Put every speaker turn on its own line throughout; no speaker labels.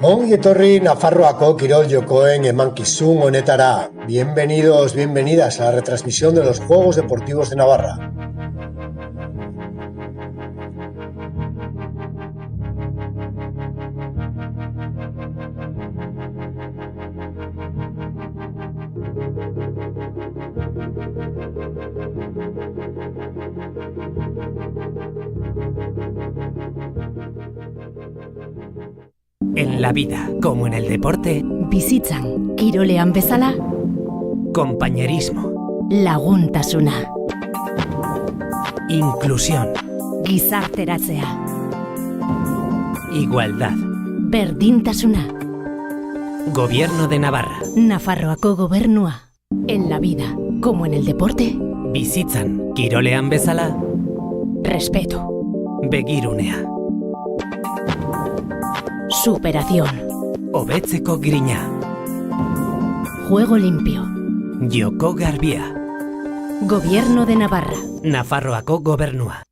Ongi etorri Nafarroako kirol jokoen emankizun honetara. Bienvenidos, bienvenidas a la retransmisión de los Juegos Deportivos de Navarra.
En la vida, como en el deporte,
bizitzan, kirolean bezala,
compañerismo,
laguntasuna,
inclusión,
gizarteratzea,
igualdad,
berdintasuna,
Gobierno de Navarra,
Nafarroako gobernua. En la vida, como en el deporte,
bizitzan, kirolean bezala,
respeto,
begirunea,
superación,
hobetzeko grina,
juego limpio,
joko garbia,
Gobierno de Navarra.
Nafarroako gobernua.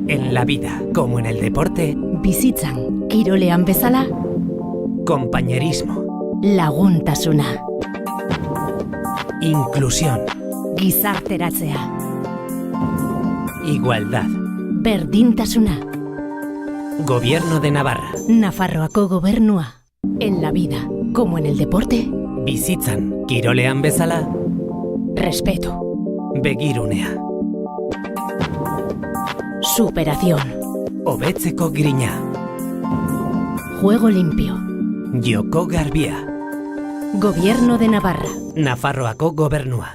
En la vida, como en el deporte,
Bizitzan, kirolean bezala,
compañerismo,
laguntasuna,
inclusión,
gizarteratzea,
igualdad.
berdintasuna,
Gobierno de Navarra.
Nafarroako gobernua. En la vida, como en el deporte,
Bizitzan, kirolean bezala,
respeto,
begirunea.
superación,
Hobetzeko grina.
juego limpio,
Joko garbia.
Gobierno de Navarra.
Nafarroako gobernua.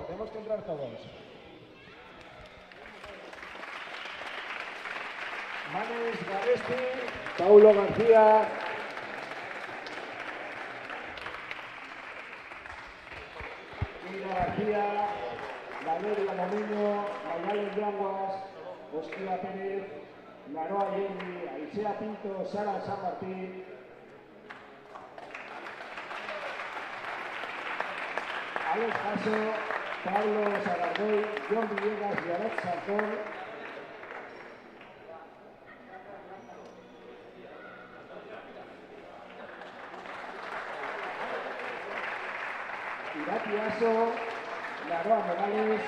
Tenemos que entrar todos. Manes Garesti, Paulo García, Mira García, Valeria Momiño, Mayalen Yanguas, Osquila Pérez, Naroa Yendi, Aisea Pinto, Sara San Martín, Alex Paso, Pablo Sagardoy, John Villegas y Alex Sartor. Irati Aso, Naroa Morales,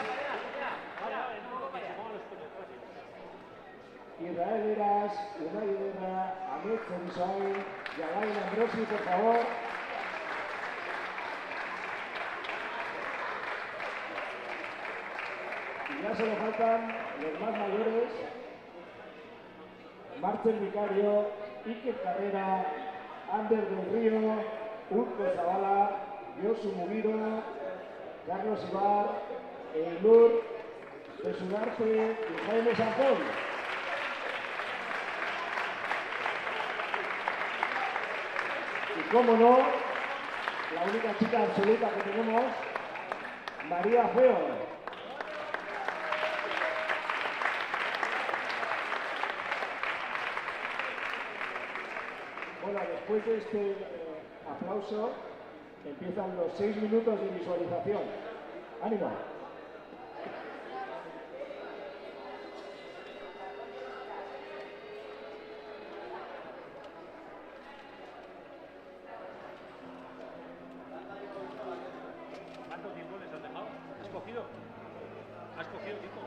Israel Eras, Unai Guerra, Ahmed Comisay y Alain Ambrosi, por favor. Y ya solo faltan los más mayores: Marcel Vicario, Iker Carrera, Ander del Río, Urco Zavala, Josu Mugiro, Carlos Ibar, Eilur, Jesús Arte y Jaime Sanzón. cómo no, la única chica absoluta que tenemos, María Feo. Bueno, después de este aplauso, empiezan los 6 minutos de visualización. ¡Ánimo!
¿Cuánto tiempo les has dejado? ¿Has cogido? ¿Has cogido tiempo?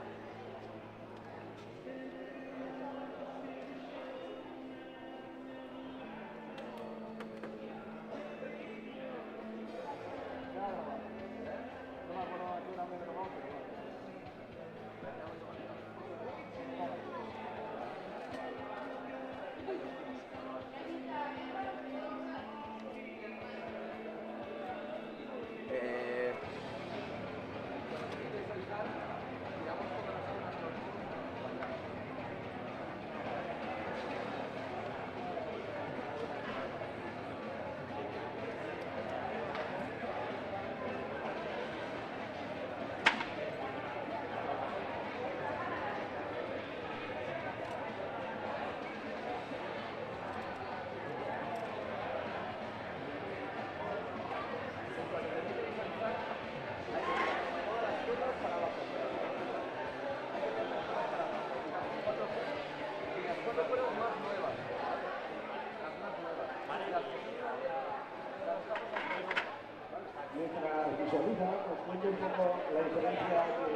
Mientras visualiza, os cuento un poco la diferencia que hay con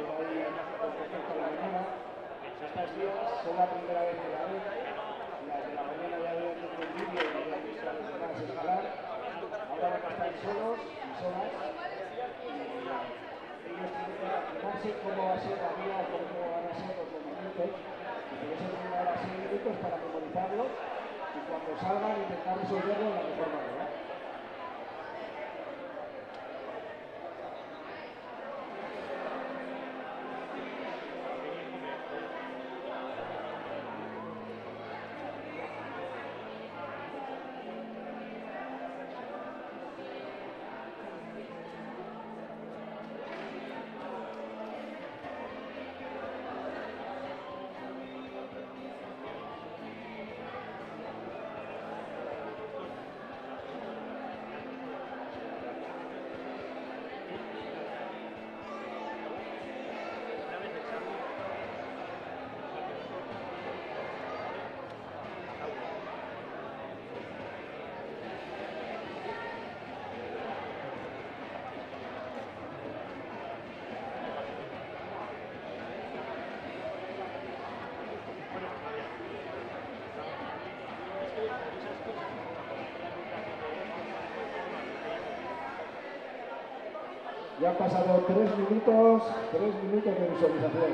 respecto a la mañana. Estas días son la primera vez que la ven. Las de la mañana ya habían hecho un vídeo y habían visto a los demás escalar. Ahora van a estar solos y solas. Y ellos tienen que imaginarse cómo va a ser la vía, cómo van a ser los movimientos. Y por eso tienen ahora 6 minutos para memorizarlos y cuando salgan intentar resolverlo de la mejor manera. Ya han pasado 3 minutos de visualización.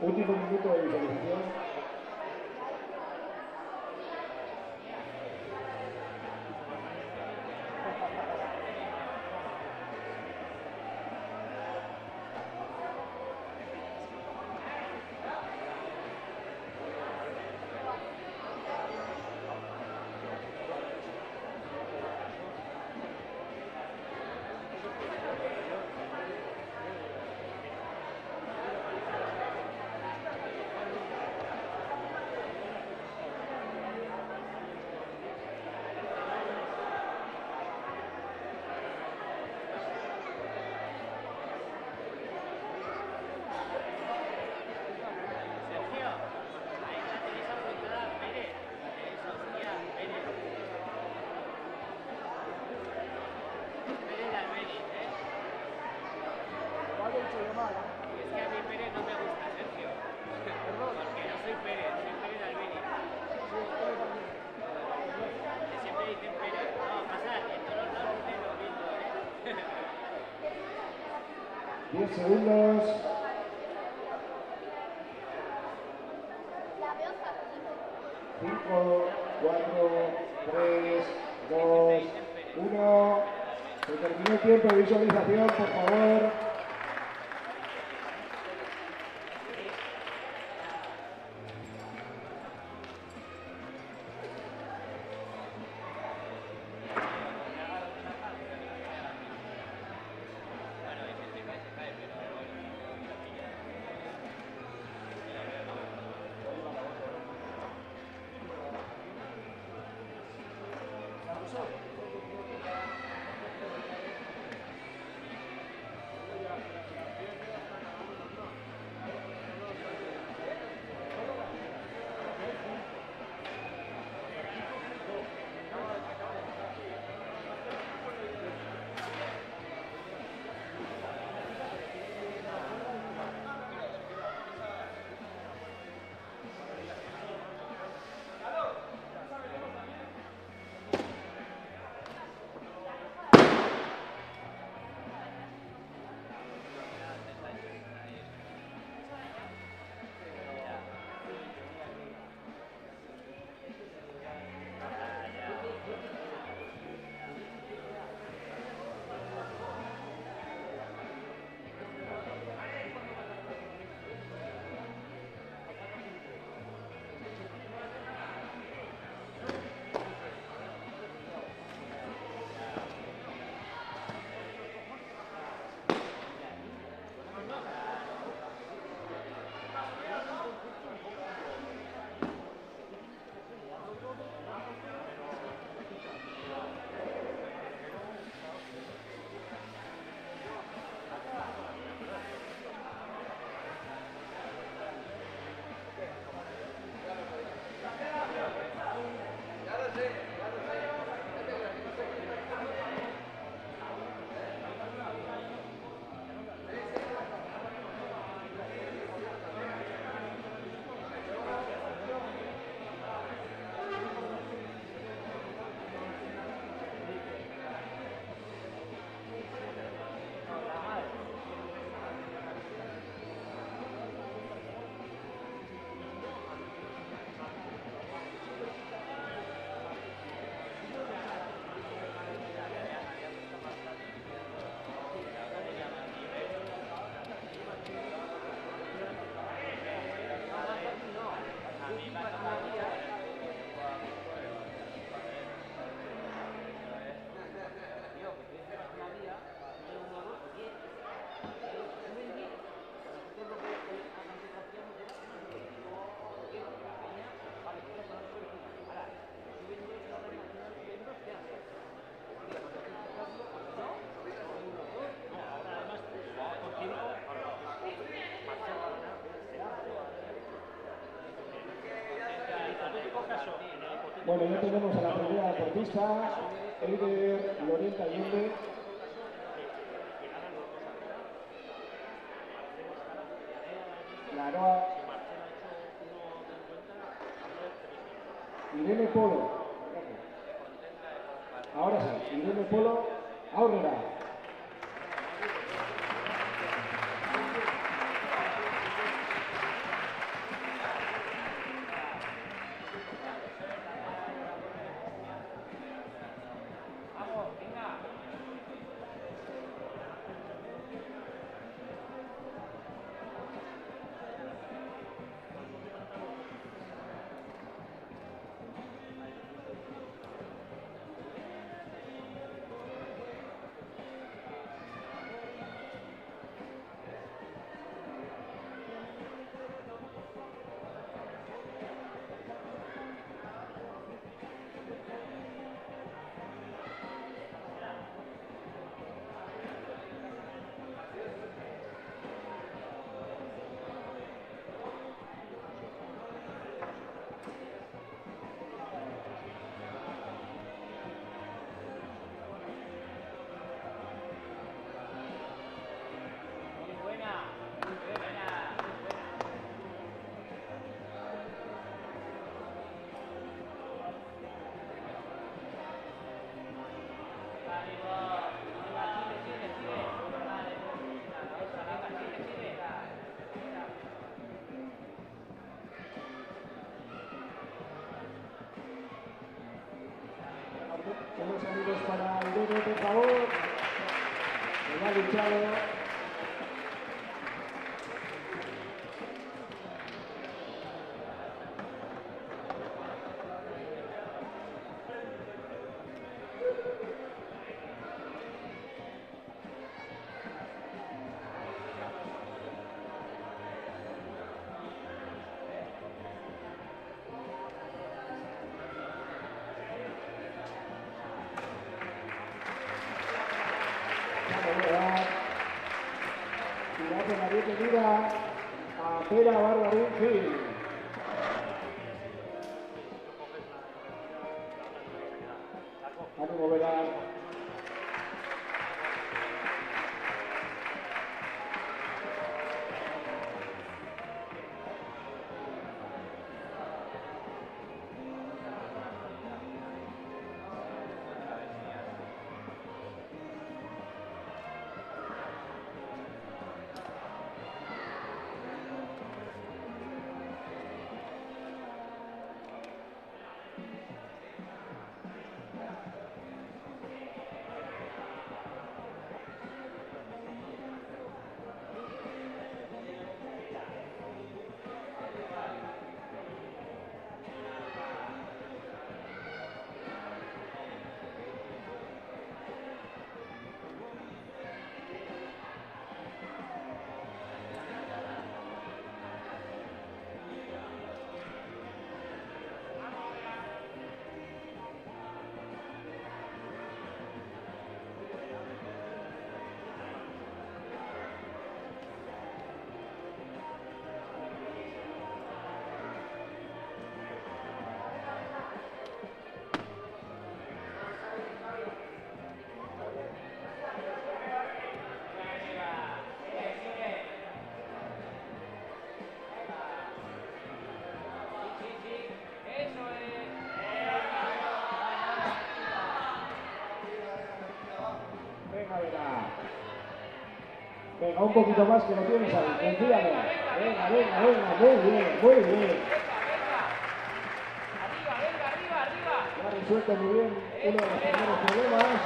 Último minuto de visualización. Segundos. 5, 4, 3, 2, 1. Se terminó el tiempo de visualización, por favor. Bueno, ya tenemos a la primera deportista, Eider Lorenta Allende. La Aroa. Irene Polo. Ahora sí, Irene Polo, Aurrera. Unos amigos para el dedo, por favor. Me ha luchado. Gracias, la bienvenida a Pera Barbarín Gil. Ánimo, Vera. Venga, un poquito más que lo tienes ahí, confíame. Venga, venga, venga, muy bien, muy bien. Ya resuelto muy bien uno de los primeros problemas.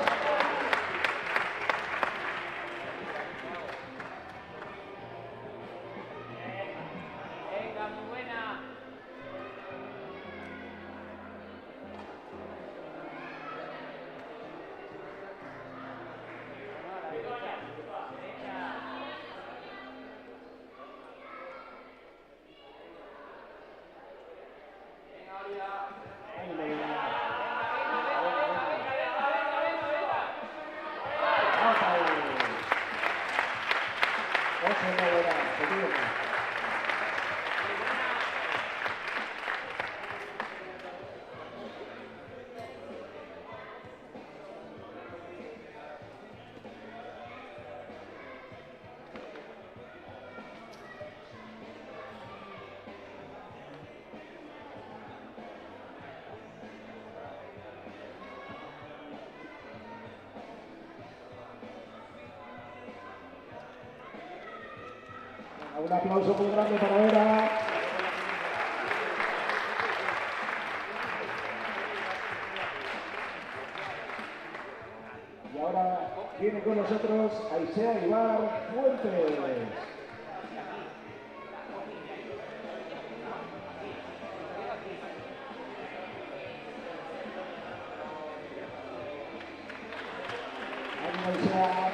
Un aplauso muy grande para Vera. Y ahora viene con nosotros Aisea Ibar Fuentes. Ánimo, Aisea.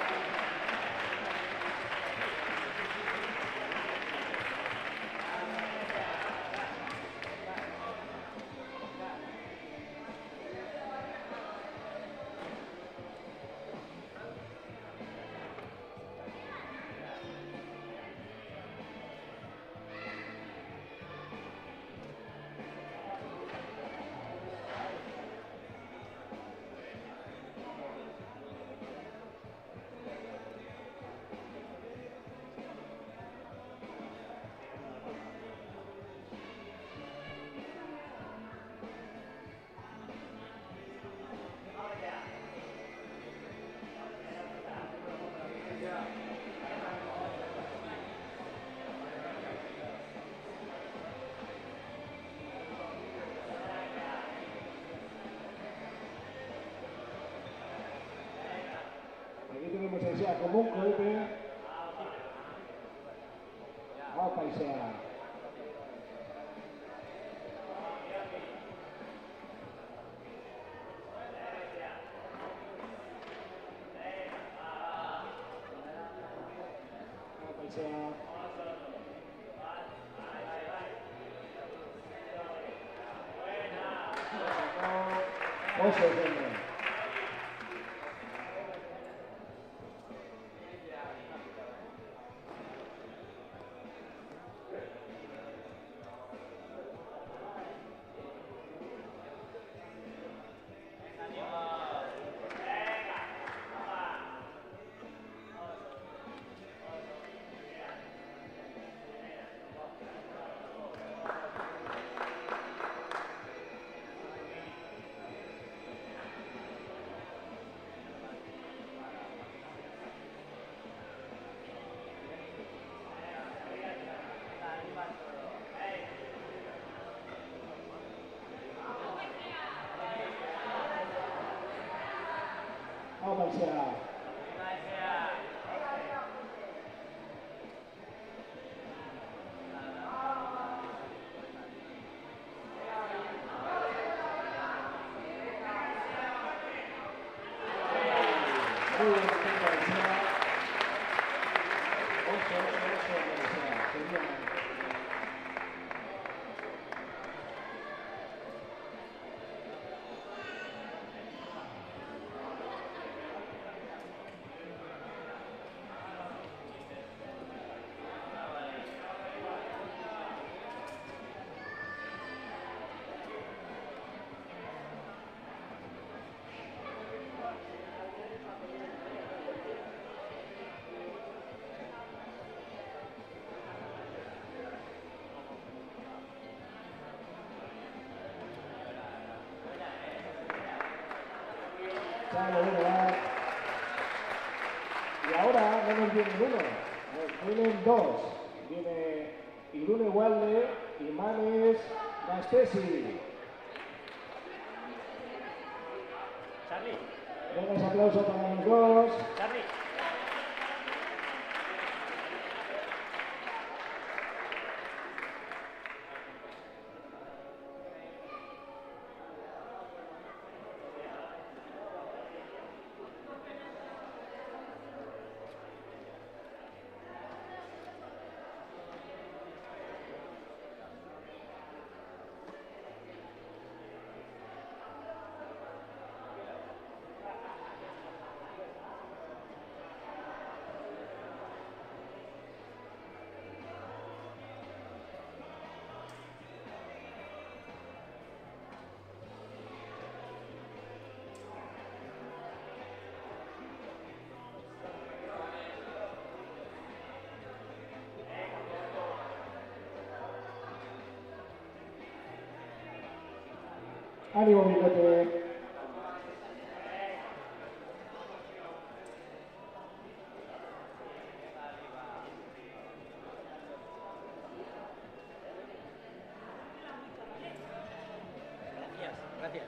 sea como un cohete. Opa y sea. Opa y sea. José Gómez. Opa y sea. Muy bien, opa y sea. 8, opa y sea. Sería. Chale, bueno, va. Y ahora no nos viene uno, nos vienen dos. Viene Irune Walde y Manes Gastesi.
Charlie,
Venga, ese aplauso para los dos.
Charlie.
Ánimo, bigote.
Gracias, gracias.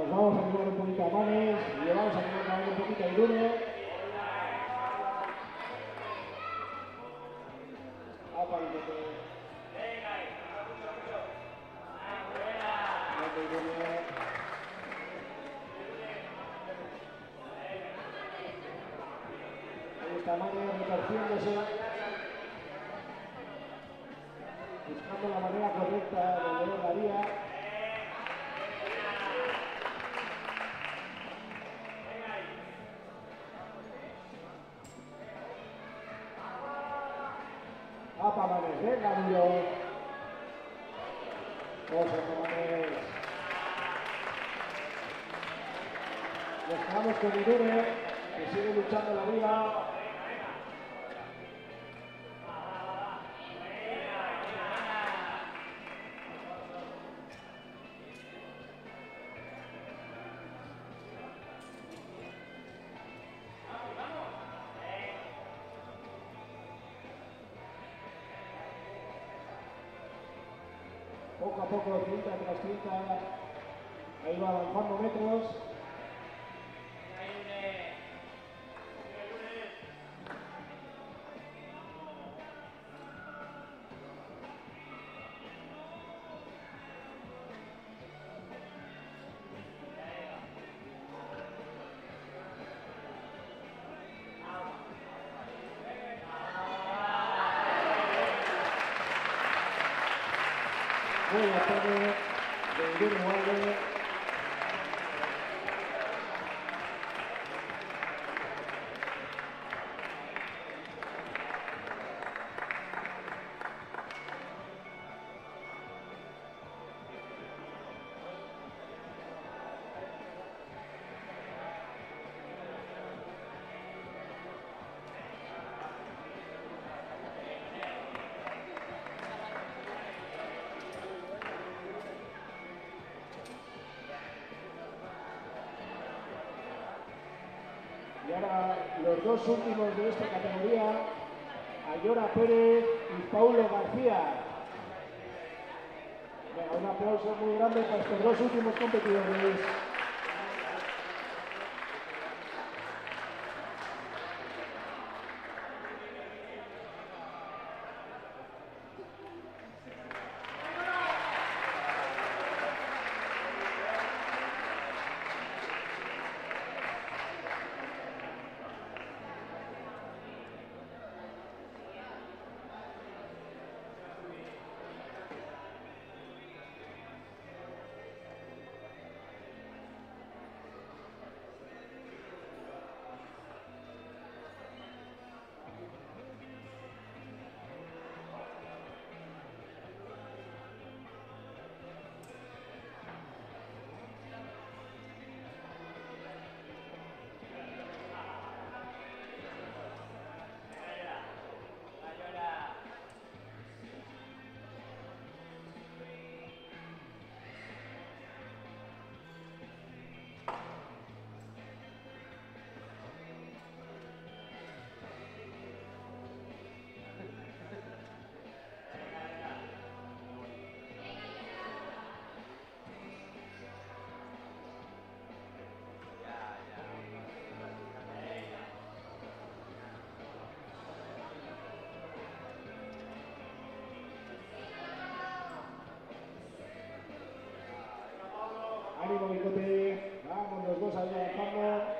Vamos a animar un poquito a Manes y le vamos a animar también un poquito a Irune. Apa, bigote. Vete, Irune. Ahí está Manes retorciéndose. Buscando la manera correcta de leer la vía. Apa, Manes, venga, duro. Cosa, Manes. Nos quedamos con Irune, que sigue luchando la liga. poco a poco, cinta tras cinta, ahí va avanzando metros. Buena tarde de Uruguay. Y ahora los dos últimos de esta categoría, Ayora Pérez y Paulo García. Venga, un aplauso muy grande para estos dos últimos competidores. Ánimo, Bicote. Vamos los dos ahí avanzando.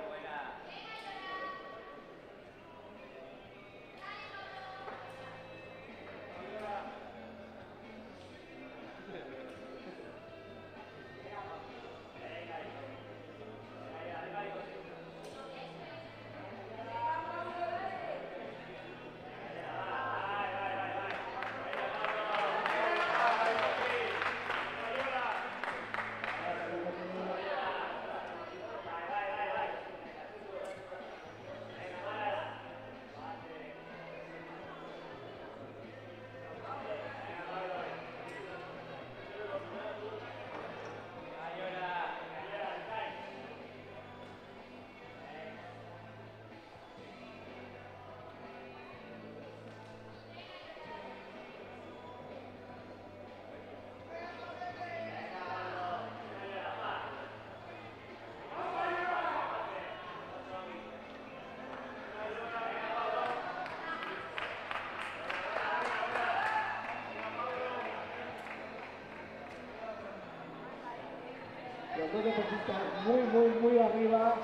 Los dos deportistas muy arriba.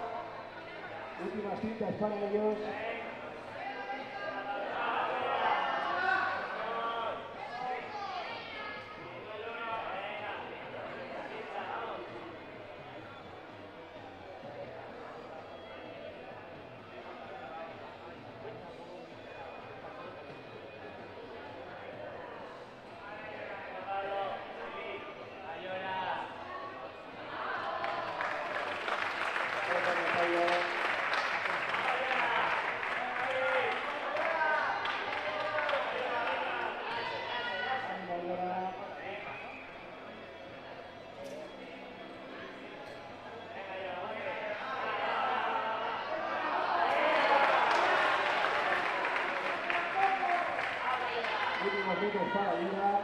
Últimas cintas para ellos. Últimos minutos para Ayora.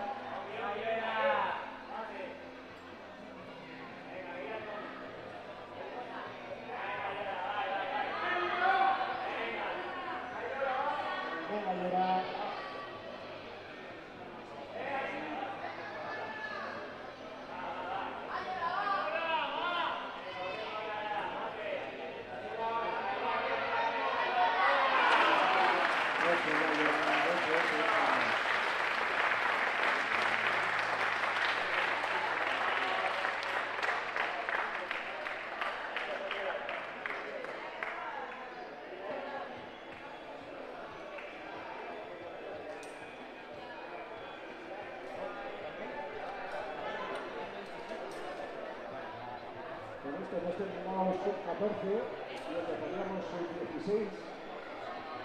Antes nos terminábamos con 14 y empezaríamos con 16.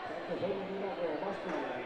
Tanto femenina como masculina.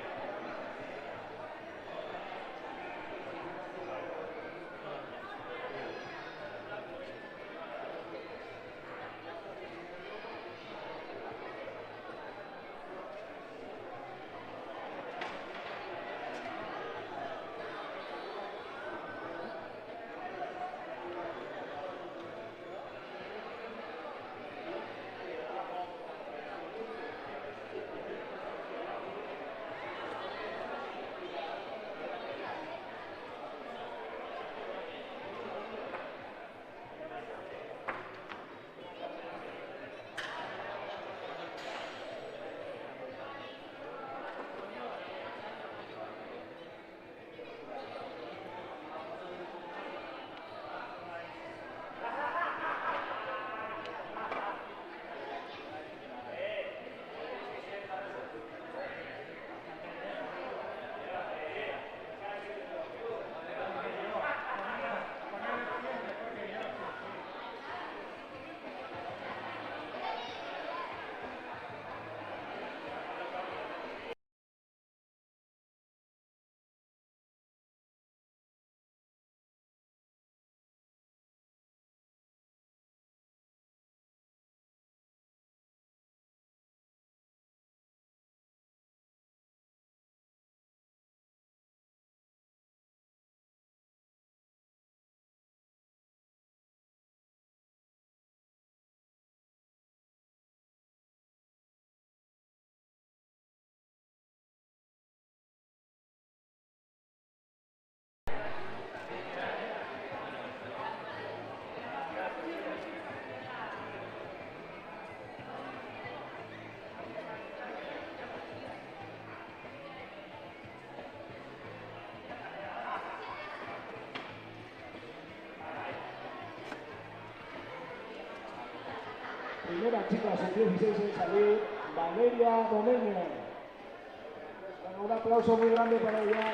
Primera chica, sub-16 en salir, Valeria Domenyo. Bueno, un aplauso muy grande para ella.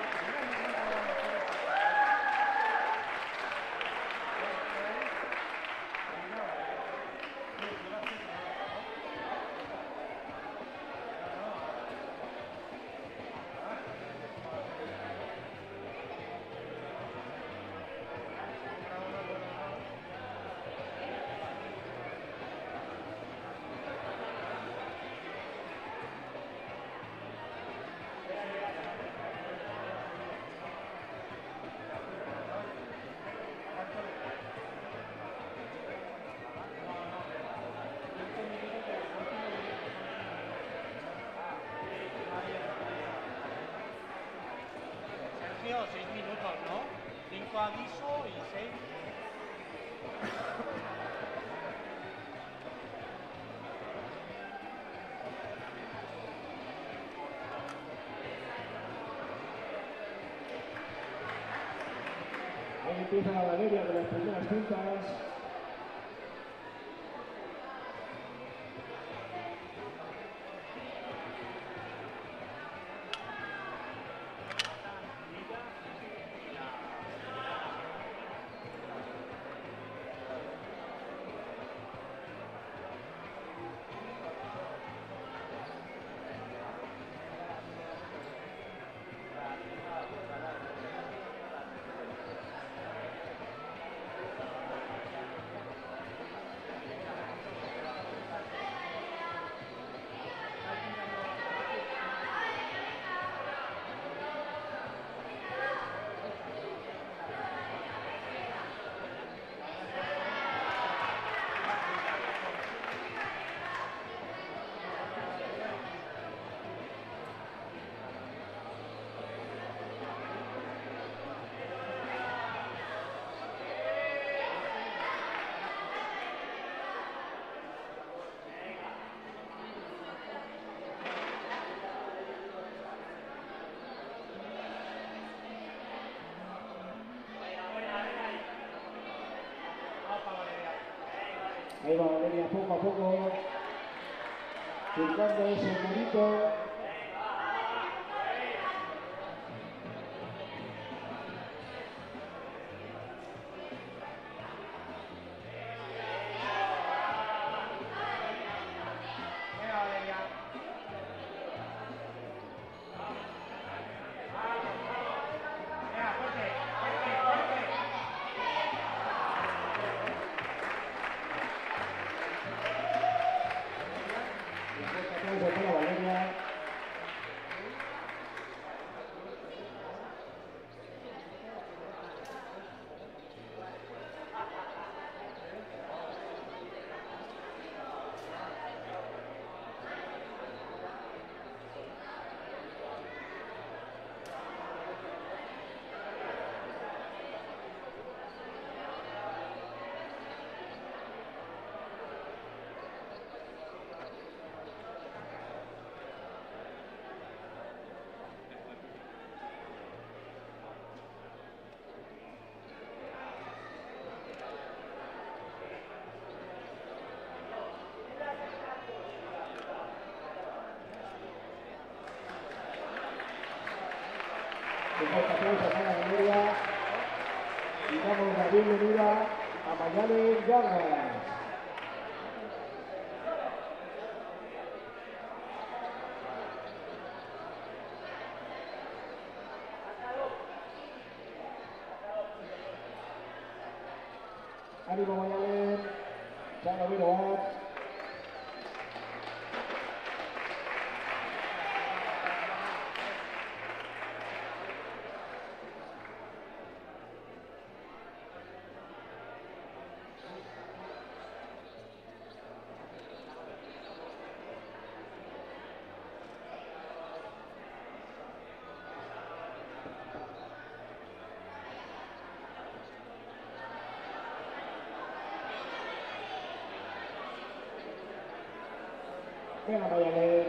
Sergio, 6 minutos, ¿no? 5 aviso y 6.
Ahí empieza la Valeria de las primeras cintas. Ahí va Valeria poco a poco, buscando ese murito. Un fuerte aplauso a la memoria y damos la bienvenida a Mayales Llagas. Ánimo Mayales, Chano Viroat. Venga, Mayales.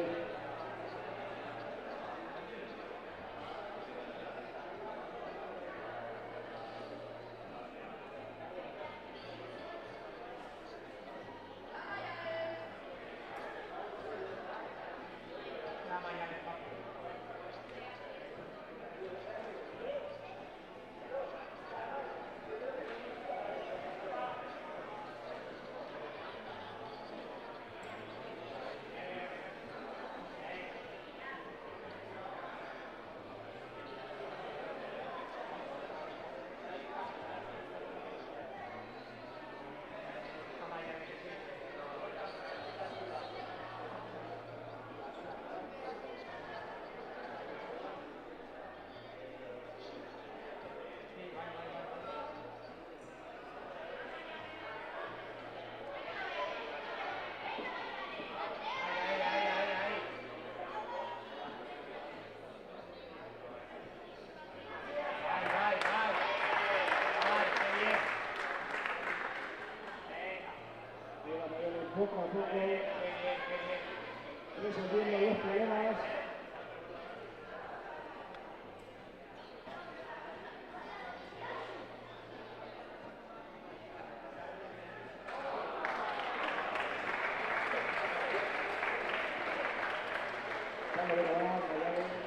Poco a poco, resolviendo los problemas. Vamos a ver, Mayales.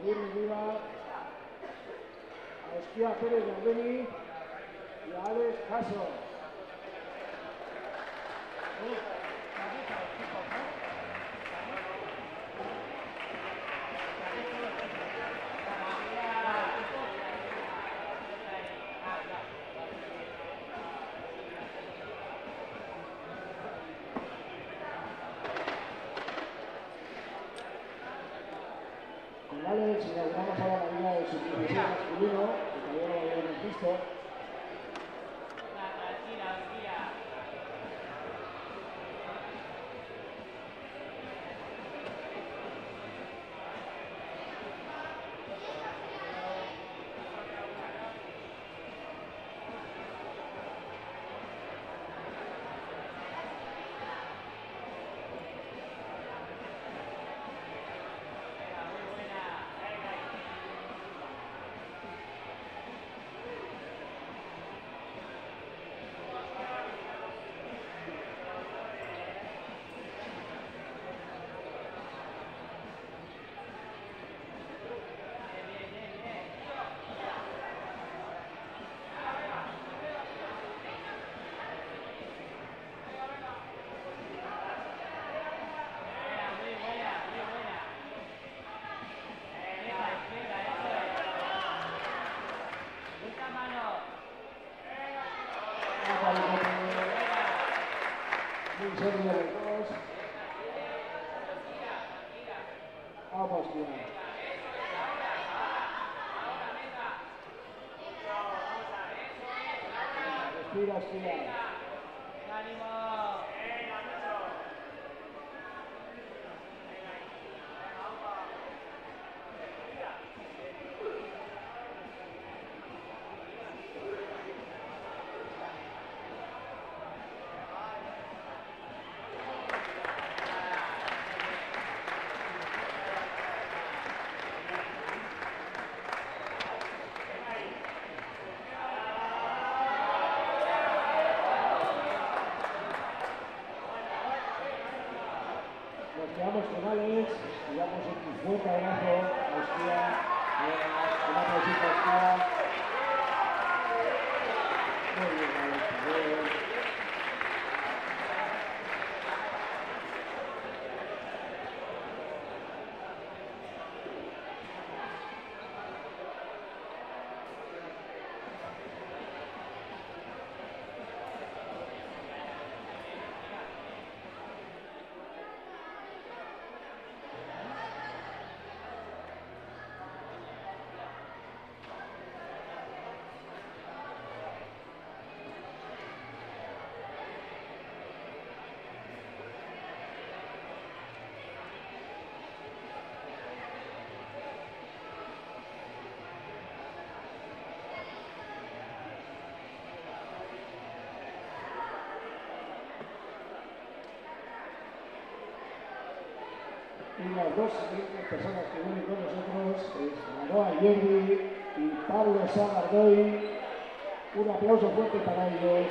Bienvenida a Esquia Pérez Yardeni y a Alex Caso. Con Alex inauguramos ahora la liga de subdivisión masculino, que todavía no lo habíamos visto. serie de dos. Vamos, tío. Respira, respira. Quedamos finales, digamos un fuerte abrazo a Hostia, un aplausito a Hostia. Muy bien, Alex, muy bien. Y las dos siguientes personas que vienen con nosotros es Maroa Yerri y Pablo Sagardoy. Un aplauso fuerte para ellos.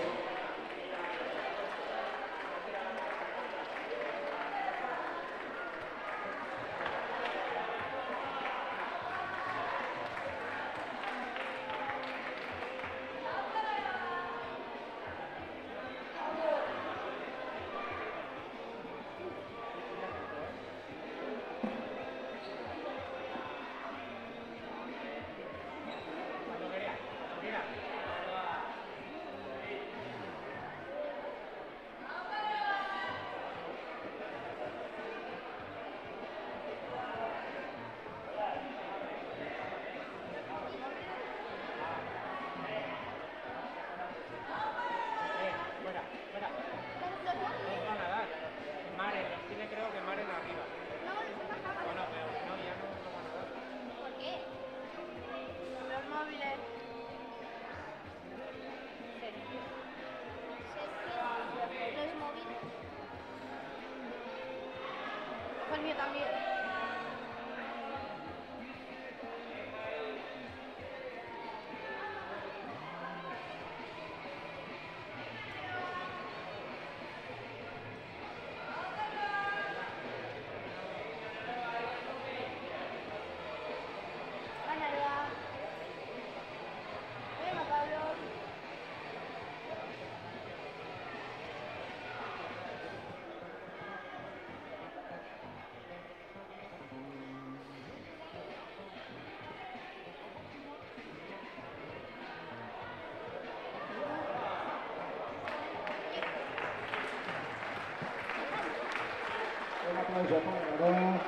Un aplauso para Maroa.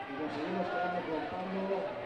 Y nos seguimos quedando con Pablo.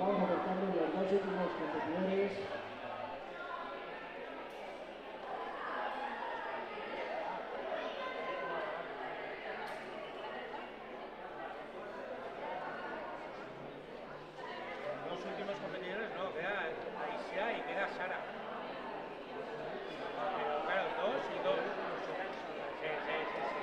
Vamos acercando los dos últimos competidores.
Los últimos competidores no, queda Aisea y queda Sara. Pero claro, 2 y 2. Sí, sí, sí, sí.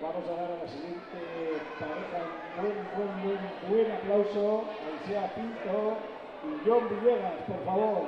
Vamos a dar a la siguiente pareja un buen aplauso a Aisea Pinto y John Villegas, por favor.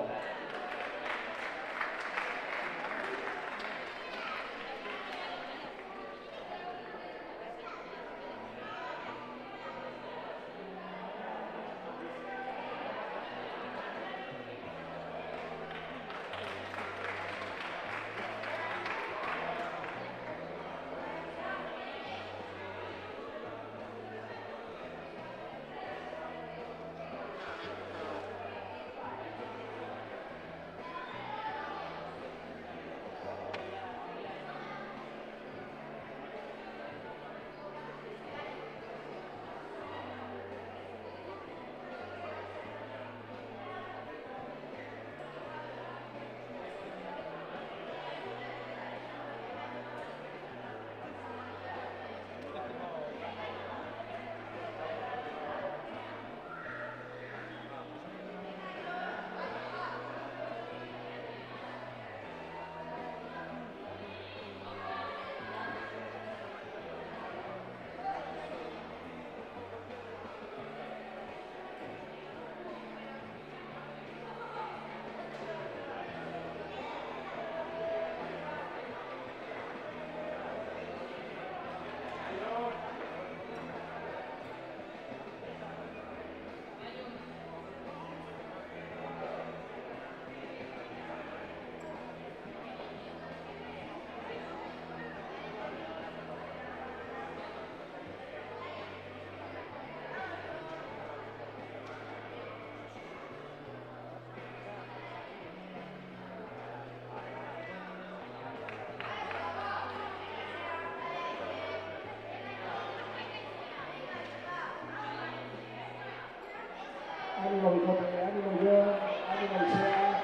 Ánimo Bicote, ánimo John, ánimo Aisea.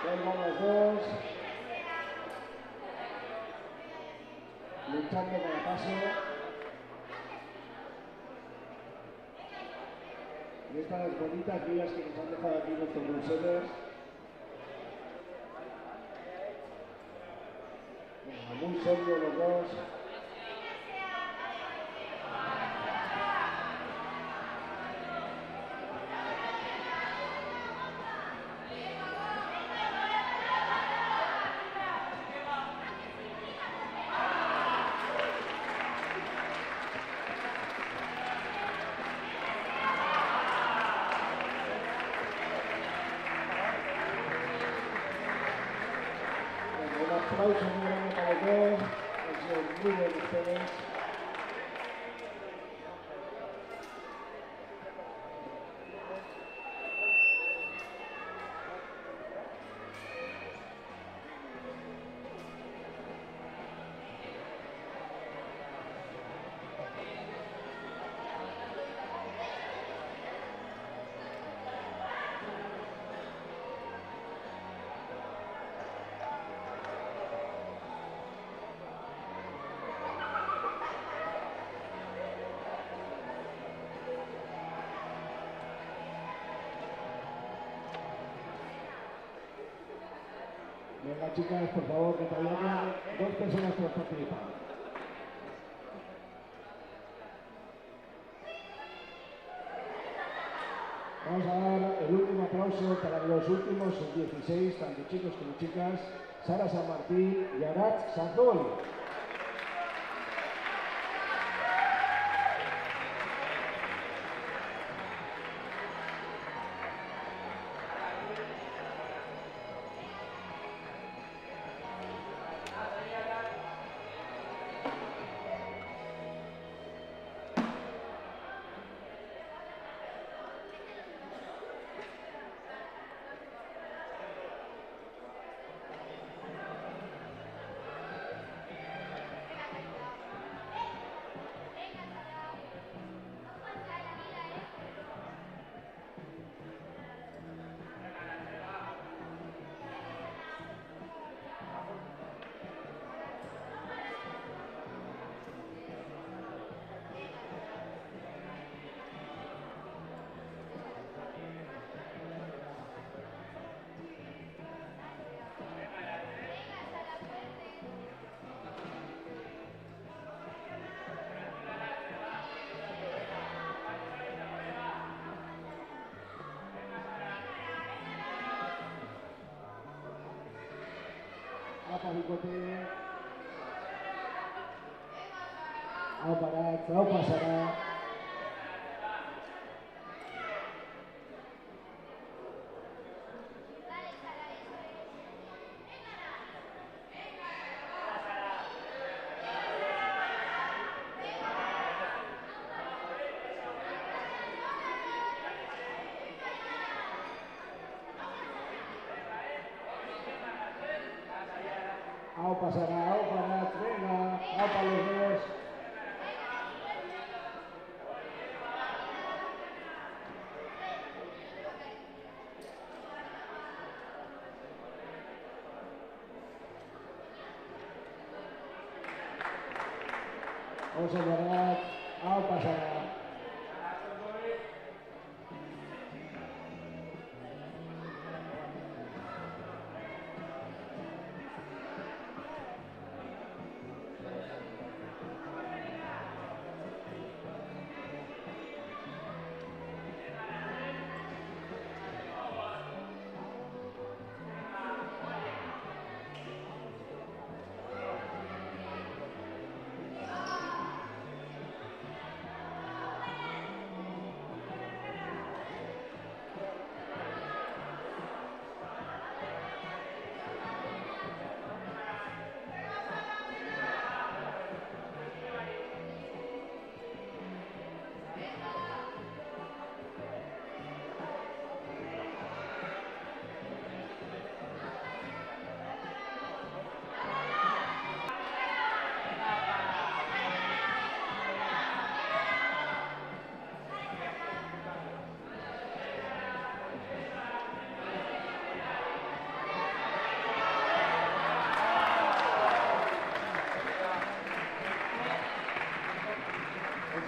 Ya van los dos. Luchando cada paso. Y estas bonitas vías que nos han dejado aquí nuestros bruseles. Muy serios los dos. Un aplauso muy grande para los dos. Han sido muy buenos ustedes. Venga chicas, por favor, que todavía quedan dos personas por participar. Vamos a dar el último aplauso para los últimos 16, tanto chicos como chicas, Sara San Martín y Arat Sanzol. Apa Bicote. Au parat, au pasarà. Au pasarà, au parat, vinga, au per los dos. Au parat, au pasarà.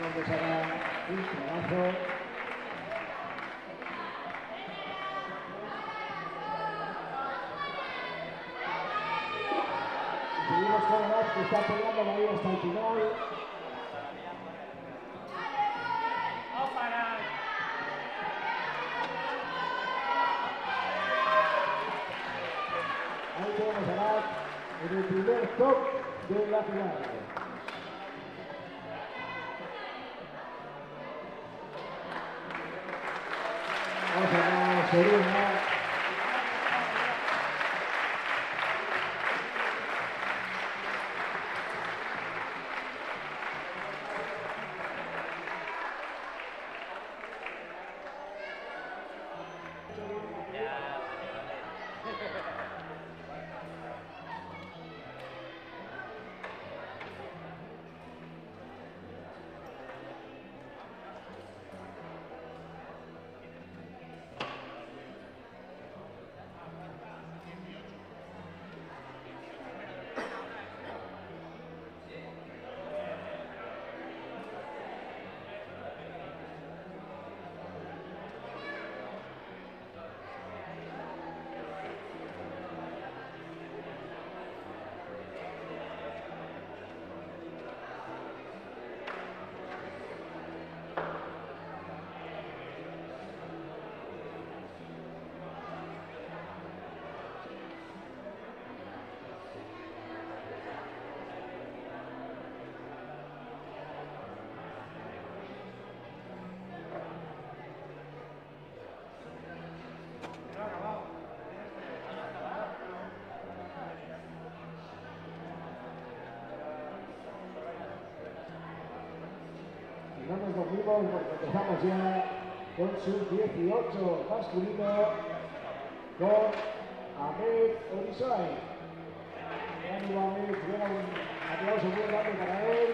Donde será un pedazo. Seguimos con Abad, que está peleando ahí hasta el final. Ahí tenemos a Abad en el primer top de la final. Serena. No nos dormimos porque empezamos ya con su 18 masculino con Ahmed Orisay. Ánimo Ahmed, un aplauso muy grande para él.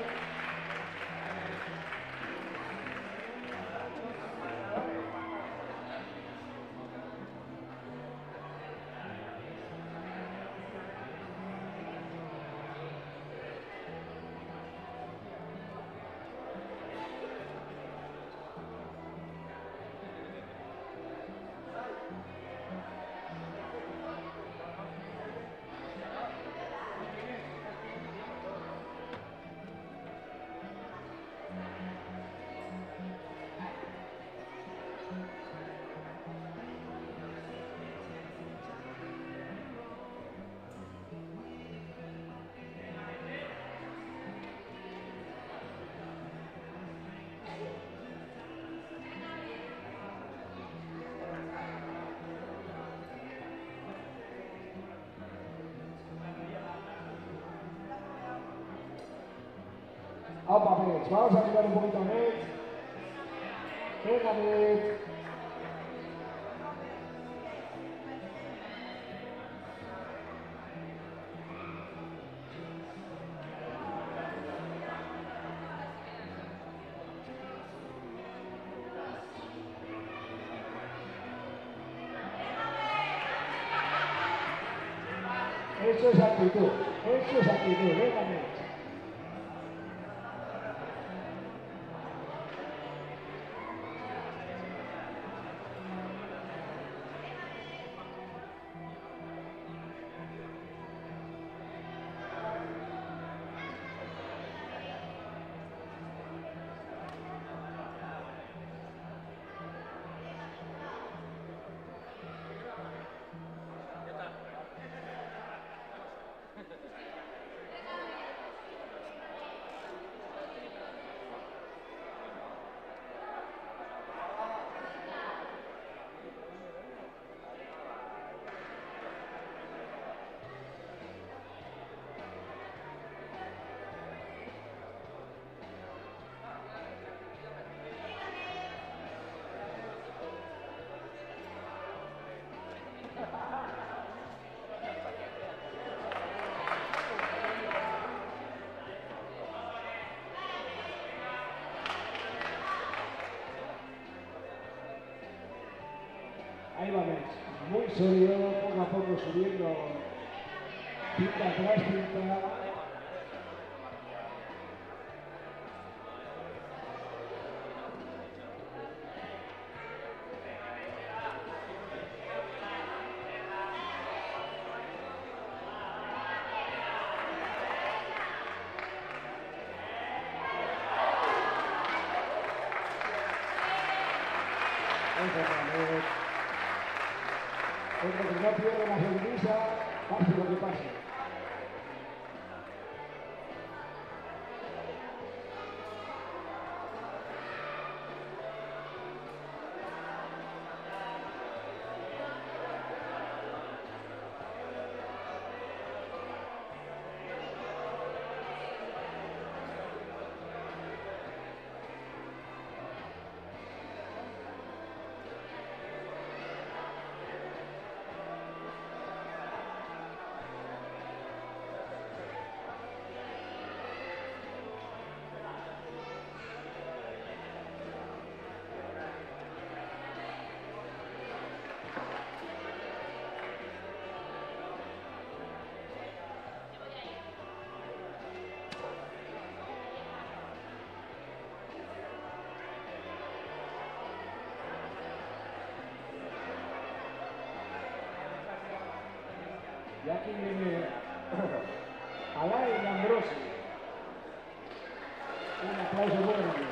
Opa, Mets, vamos a mirar un poquito a Mets. Venga, Mets. Eso es actitud, venga, Mets. Ahí va Mets, muy sólido, poco a poco subiendo, pinta tras pinta. Porque que no pierde la sonrisa, pase lo que pase. Y aquí viene Alain Ambrosi. Un aplauso muy grande.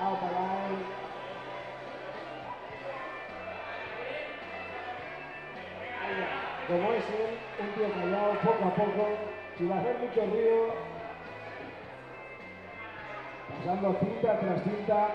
Alpalay. Como es él, un tío callado, poco a poco, sin hacer mucho ruido, pasando cinta tras cinta.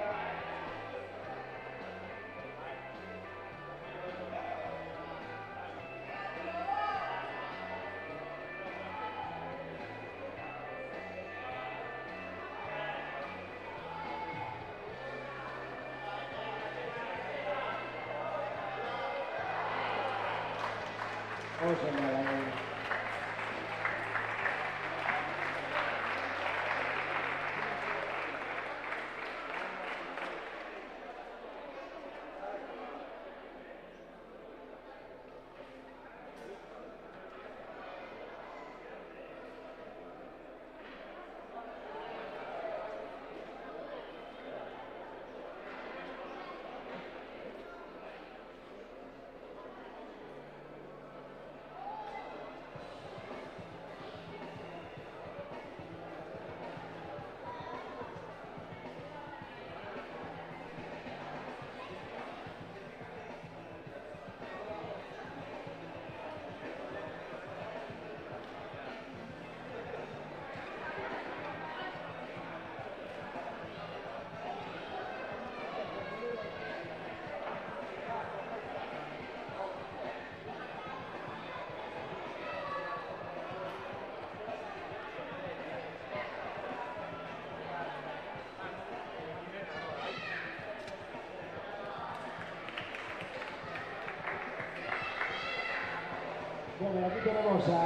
Bueno, aquí tenemos a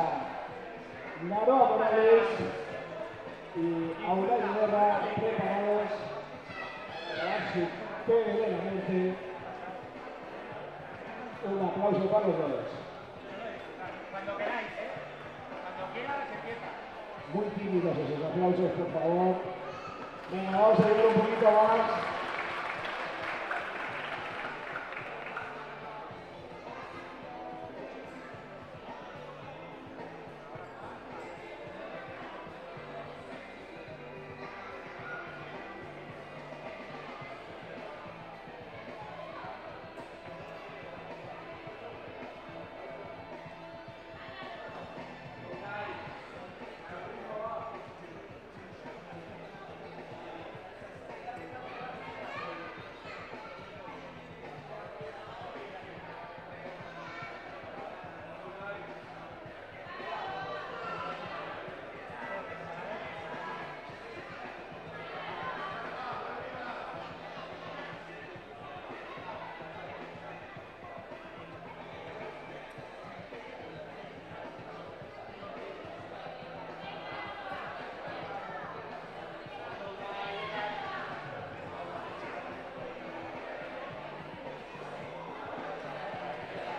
Naroa Morales y a Unai Guerra preparados para dar su pene de la mente. Un aplauso para los dos.
Cuando queráis, ¿eh? Cuando quieras, empieza.
Muy tímidos esos aplausos, por favor. Venga, vamos a llevar un poquito más.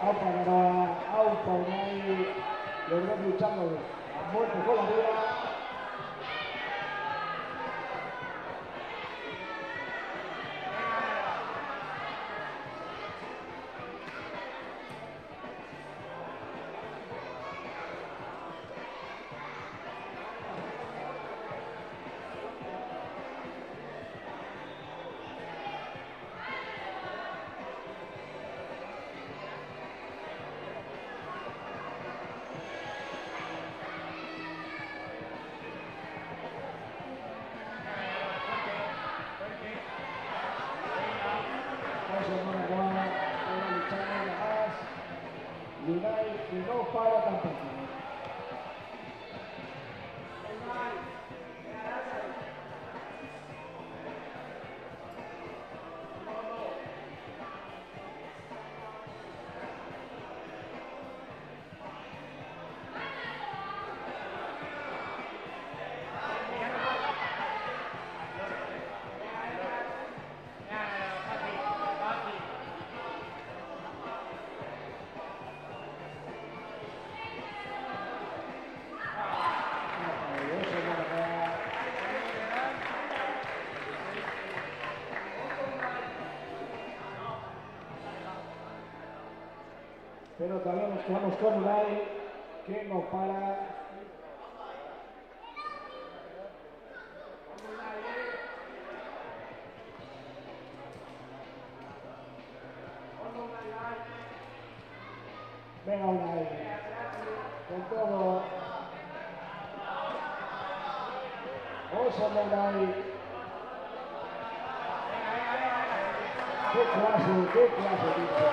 Aupa Naroa, Aupa Unai, los dos luchando a muerte con la vida. Y no para tampoco. Pero todavía nos quedamos con Unai, que no para. Venga, Unai. Con todo. Oso, Unai. Qué clase, tío.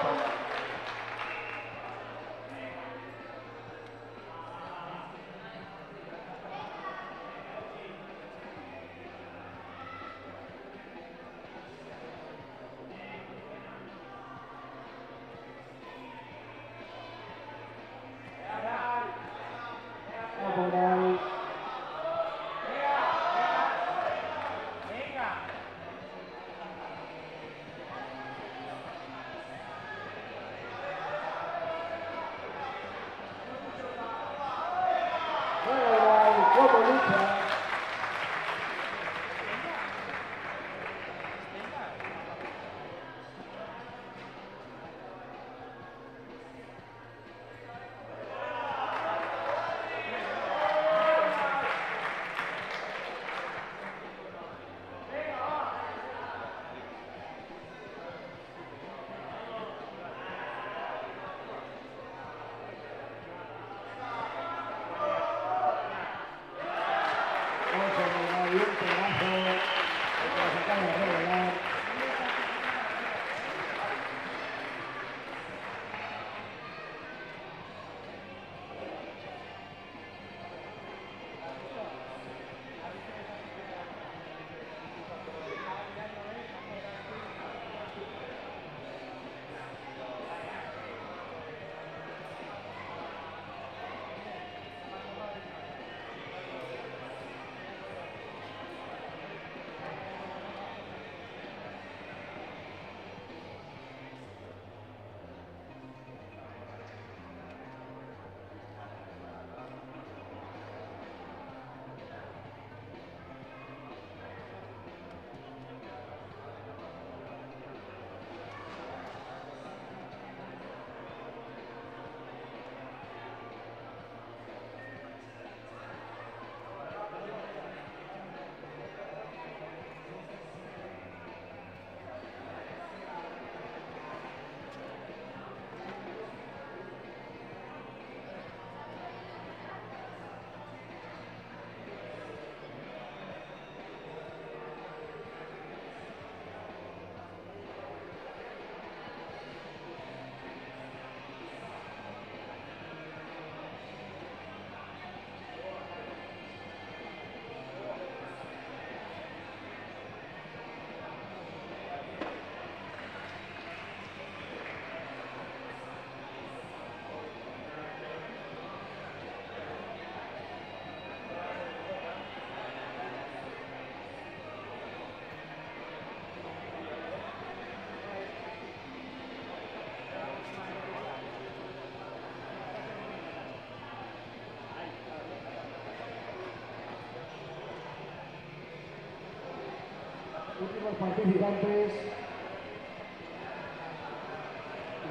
Últimos participantes,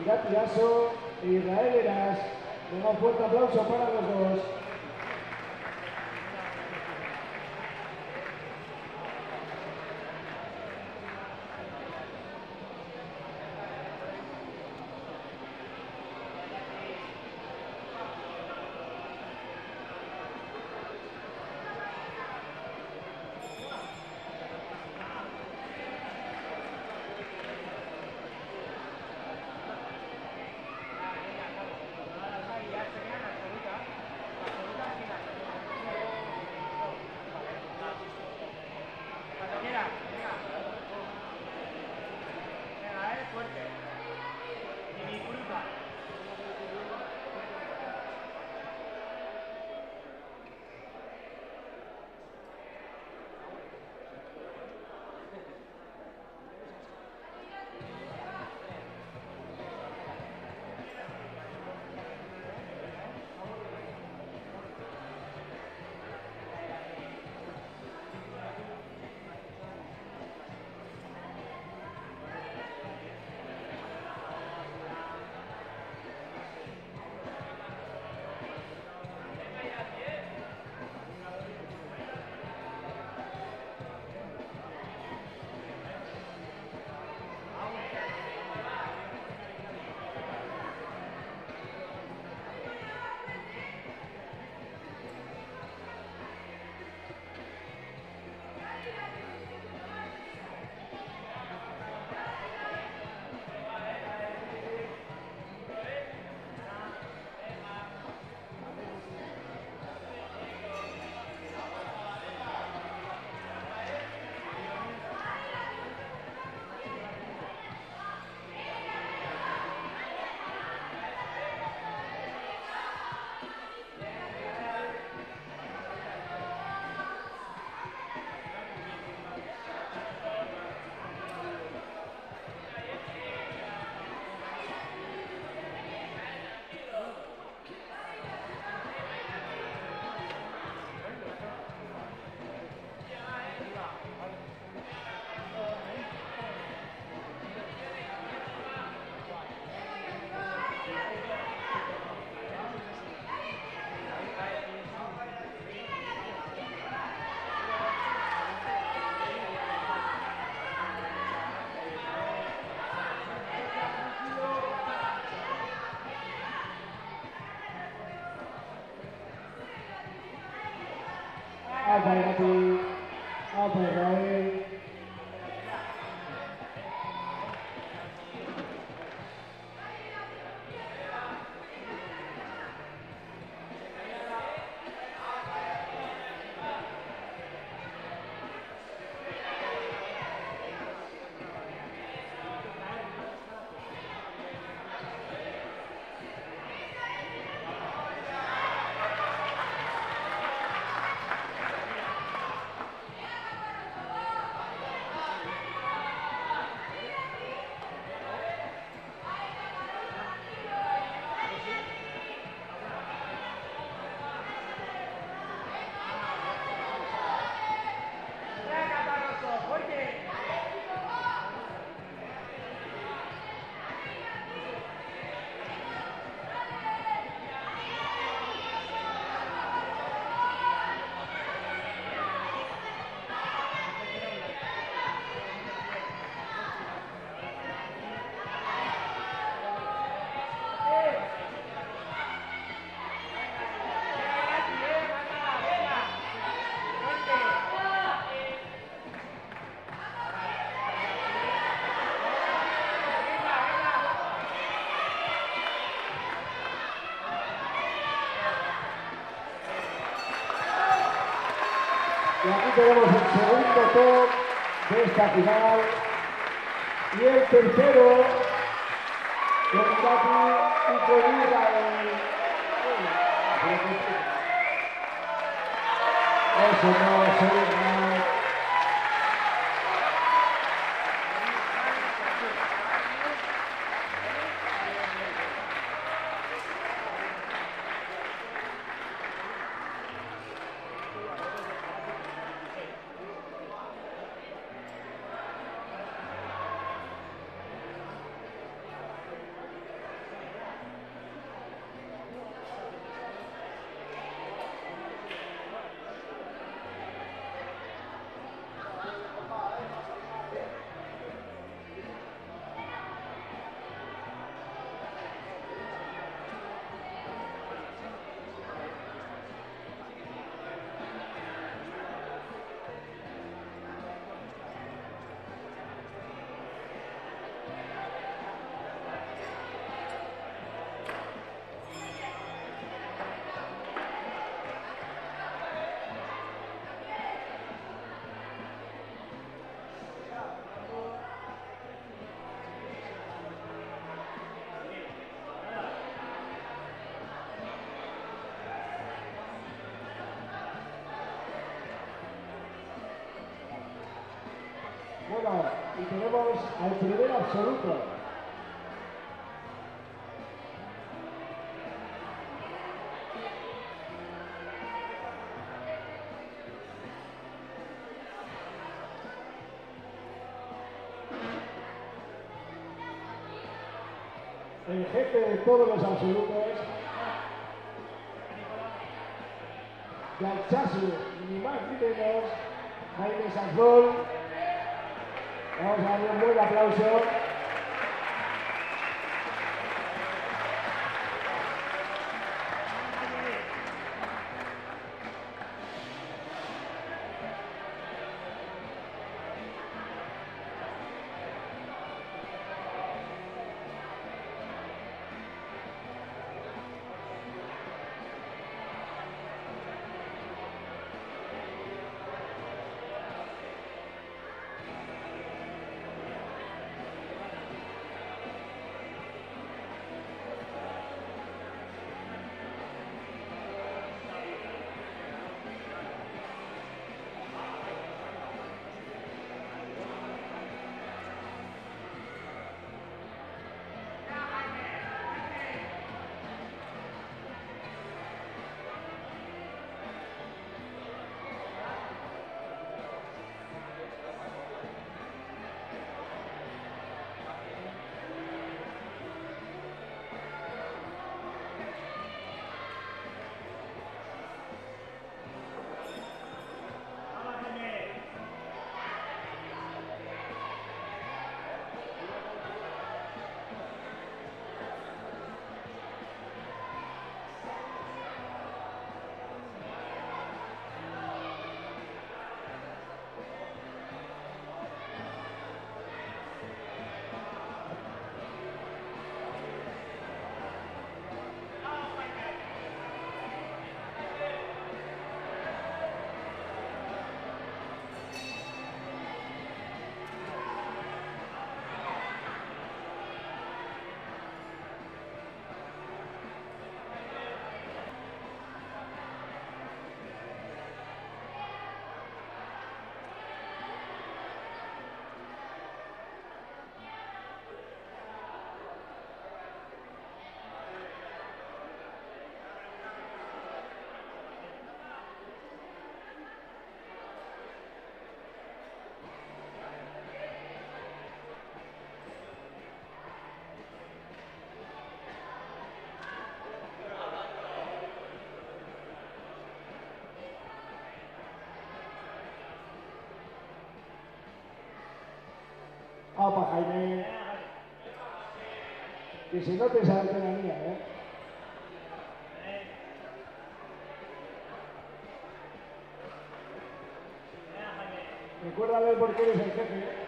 Irati Aso e Israel Eras. Un fuerte aplauso para los dos. Alfa Irati, Alfa Israel. Y aquí tenemos el segundo top de esta final. Y el tercero, con Irati y con Israel. Eso no se ve. Bueno, y tenemos al primer absoluto. El jefe de todos los absolutos, Galchasu, ni más ni menos, Jaime Sanzol. Vamos a darle un buen aplauso. Apa, Jaime. Y si no te sale la mía, ¿eh? Recuérdale por qué eres el jefe.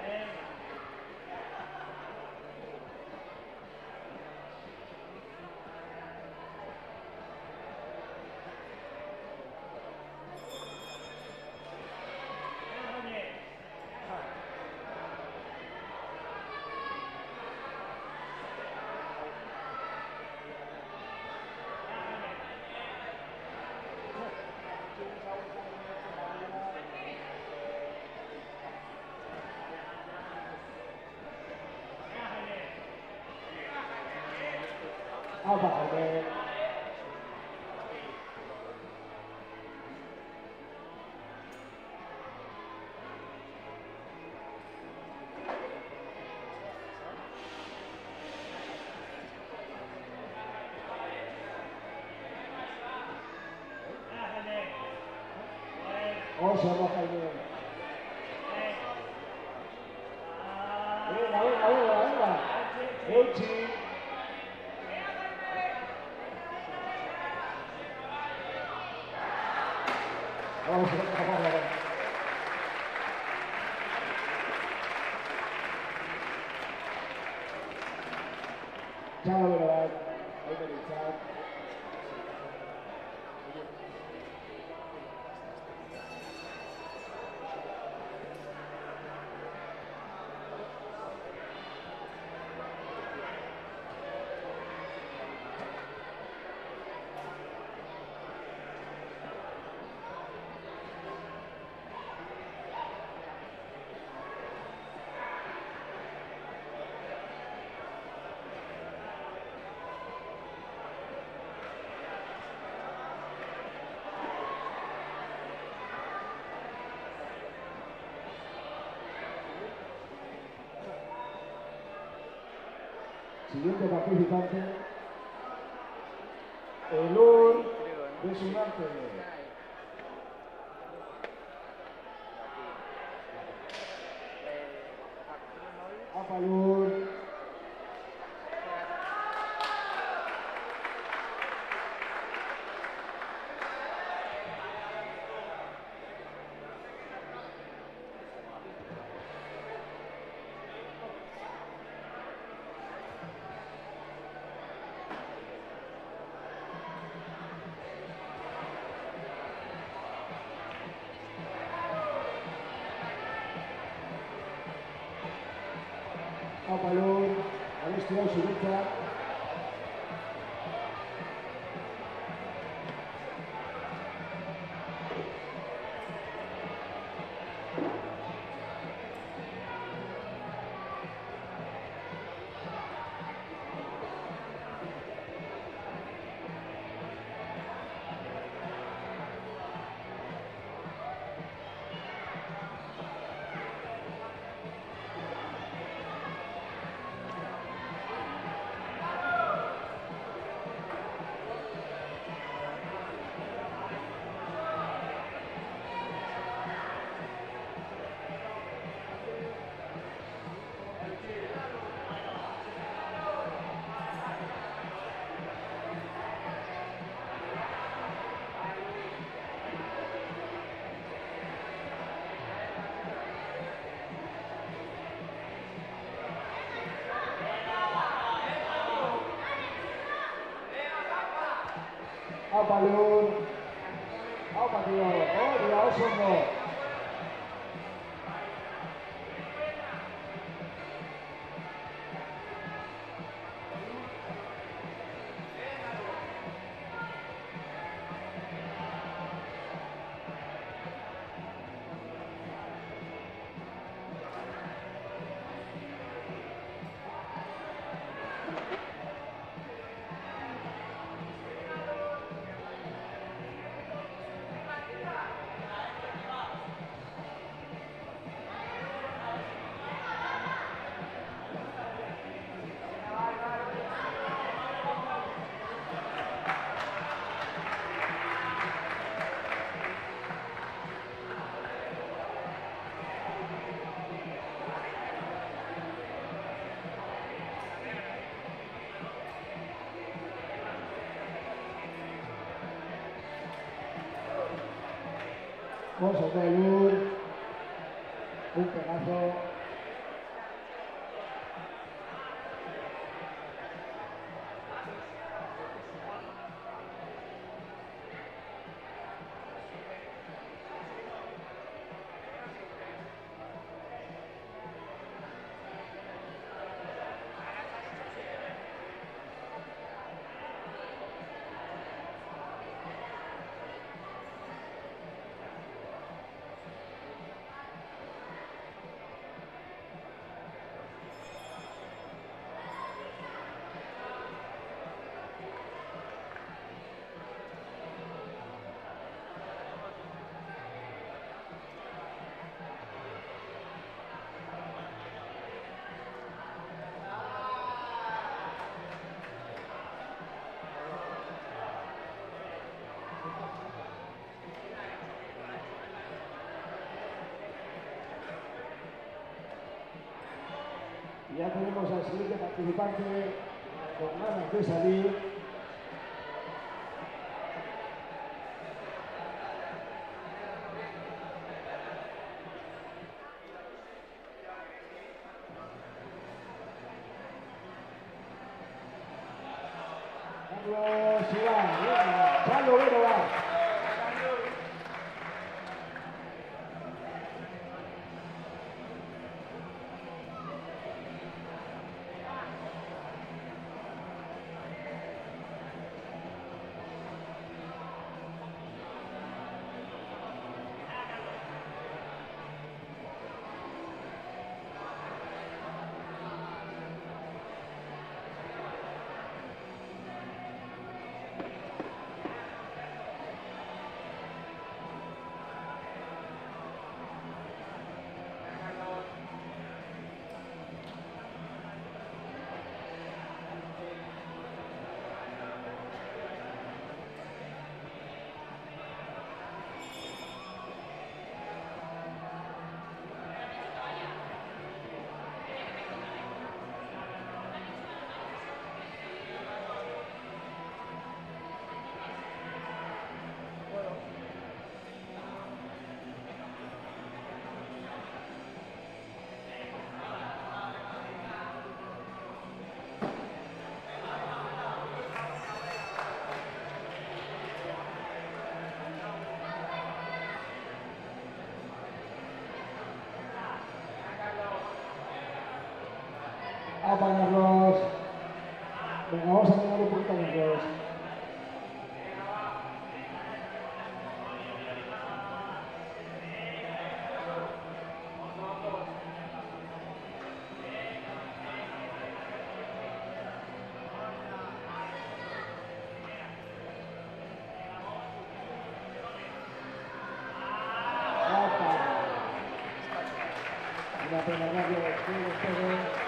Apa, Jaime. Observa, Jaime. Venga. Euchi. Vamos a ver. Chao, verdad. Ahí me chat. Siguiente participante, Elur de Sunarte. Apalur. Apalur, al estirado su derecha. Apalur. Apa dia? Oh, dia Osomo. con salto de luz, un pegazo. Ya tenemos al siguiente participante con ganas de salir. Carlos Iván, Pablo Vero va. A Carlos. Venga, vamos a poner un punto a Carlos. Una pena radio de ustedes.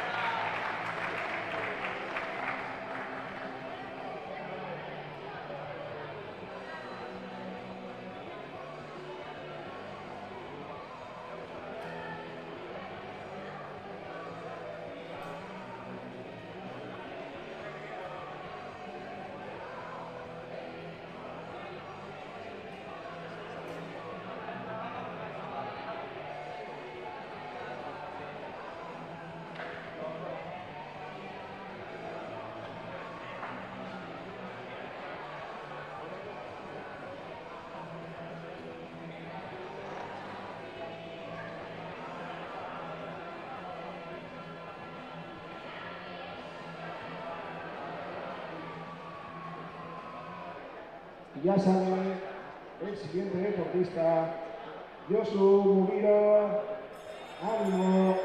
Ya sale el siguiente deportista, Josu Mugiro, ánimo.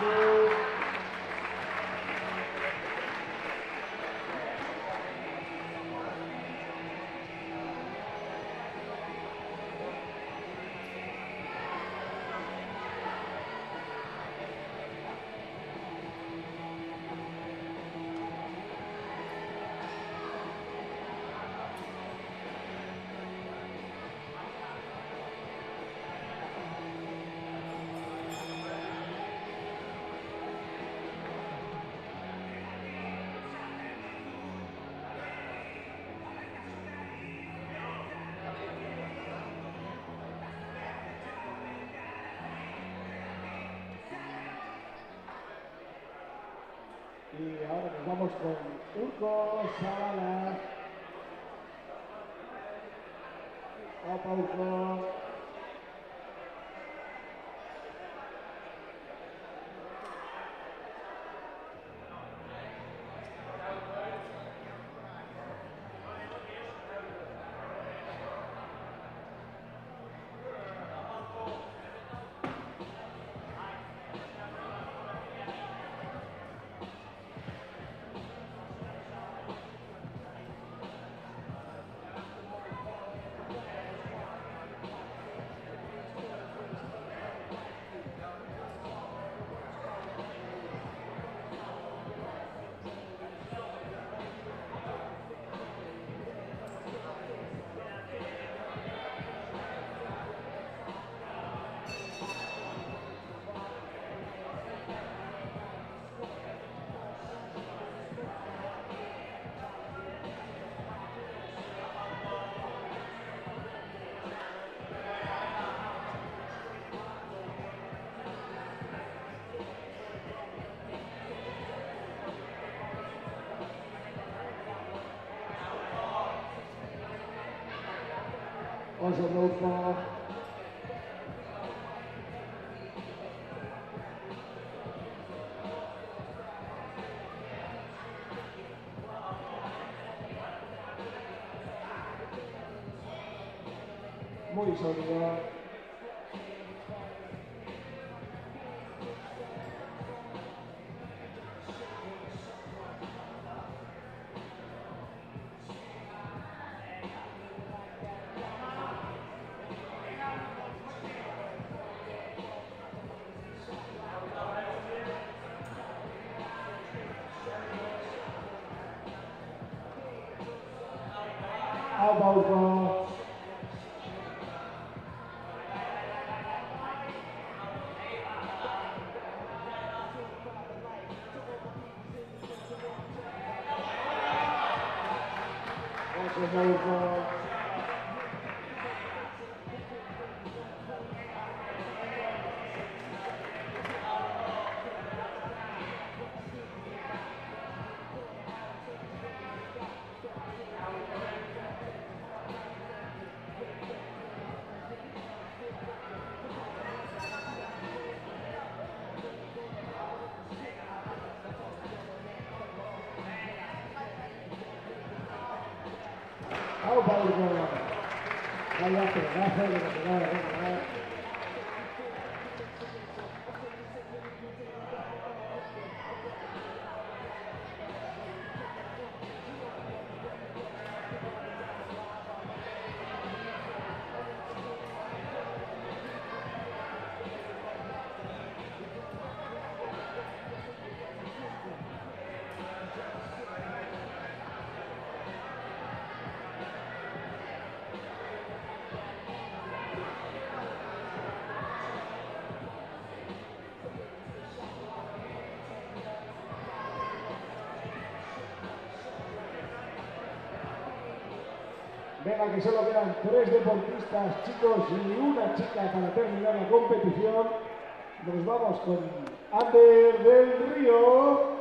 Y ahora nos vamos con Urco Zavala. Opa, Urco. Vamos a Urco. Muy sólido. Urco. Vaya pedazo de retirada, Venga, que solo quedan 3 deportistas, chicos, y una chica para terminar la competición. Nos vamos con Ander del Río.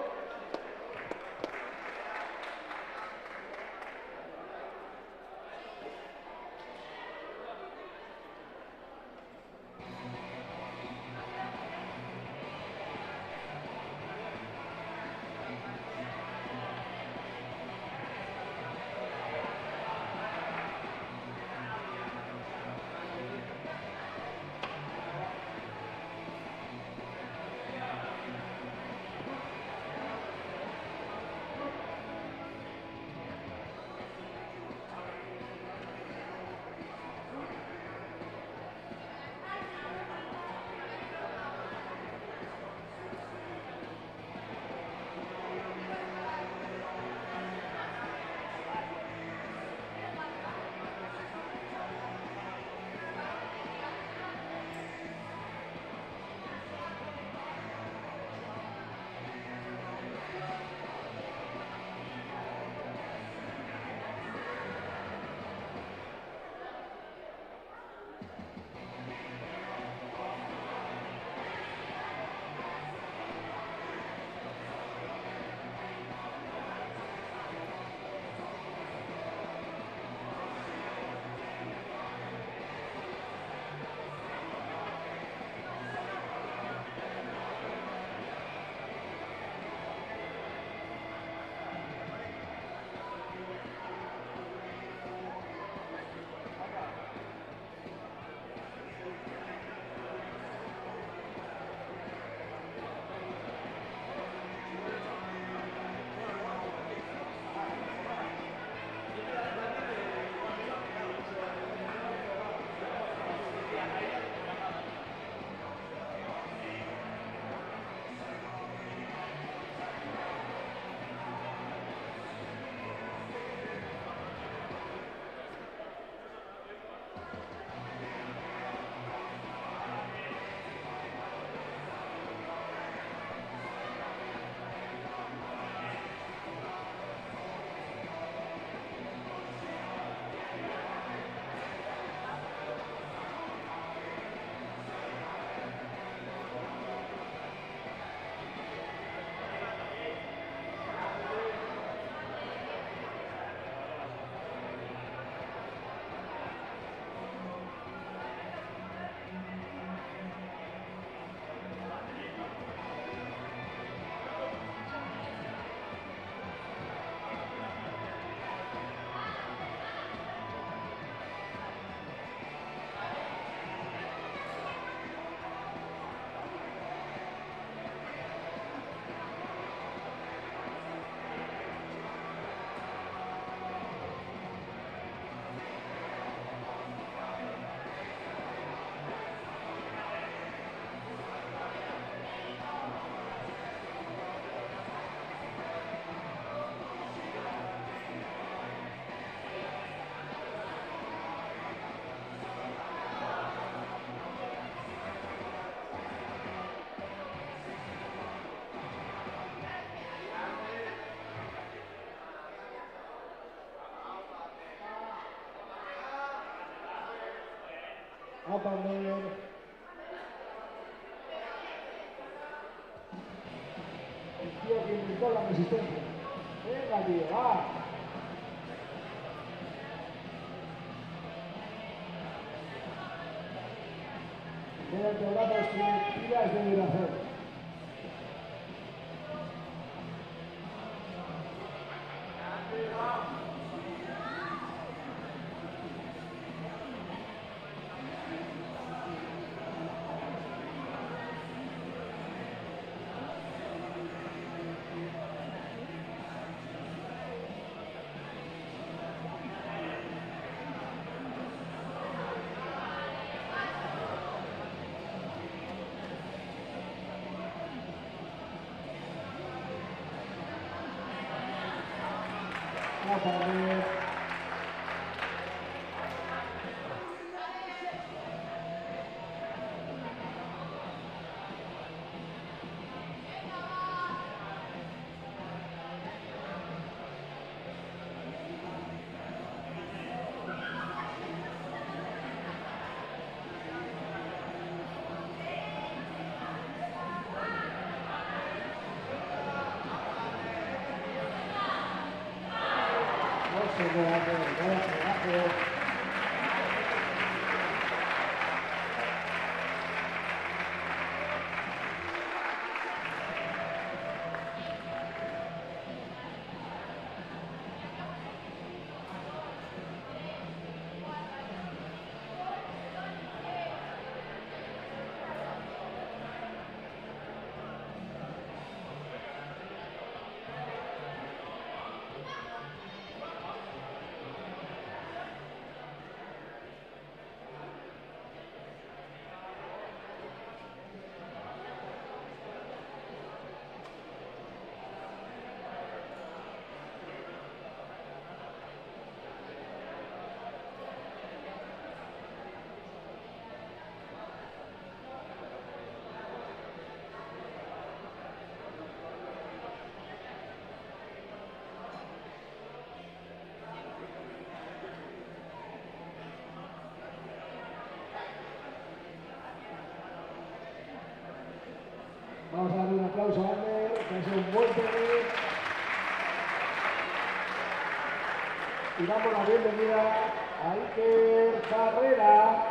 a perder. El tío que inventó la resistencia. Venga, tío, va. Mira el programa, tiene pilas de duración. A perder. Vamos a darle un aplauso a Ander, que ha sido un buen tenis. Y damos la bienvenida a Iker Carrera.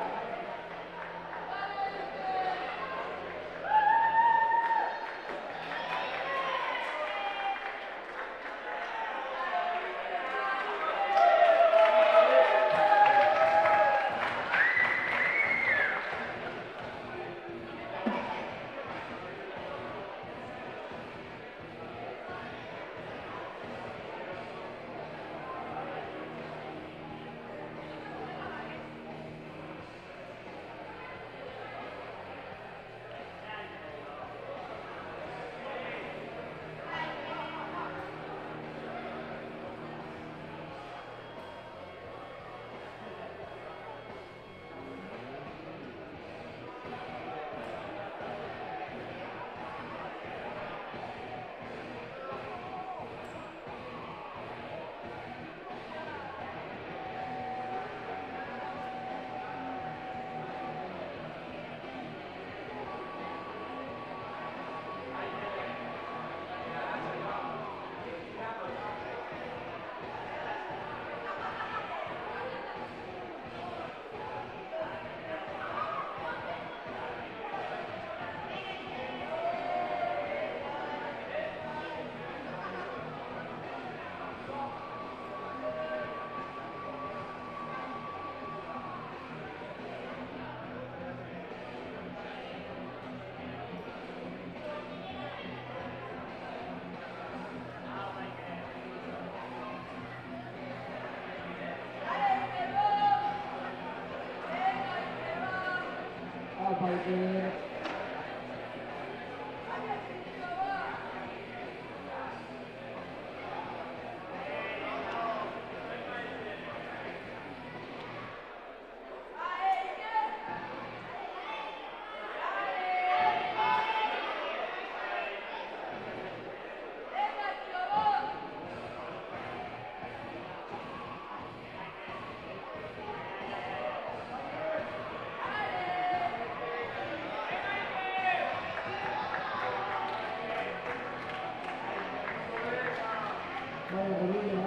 Vaya rodilla,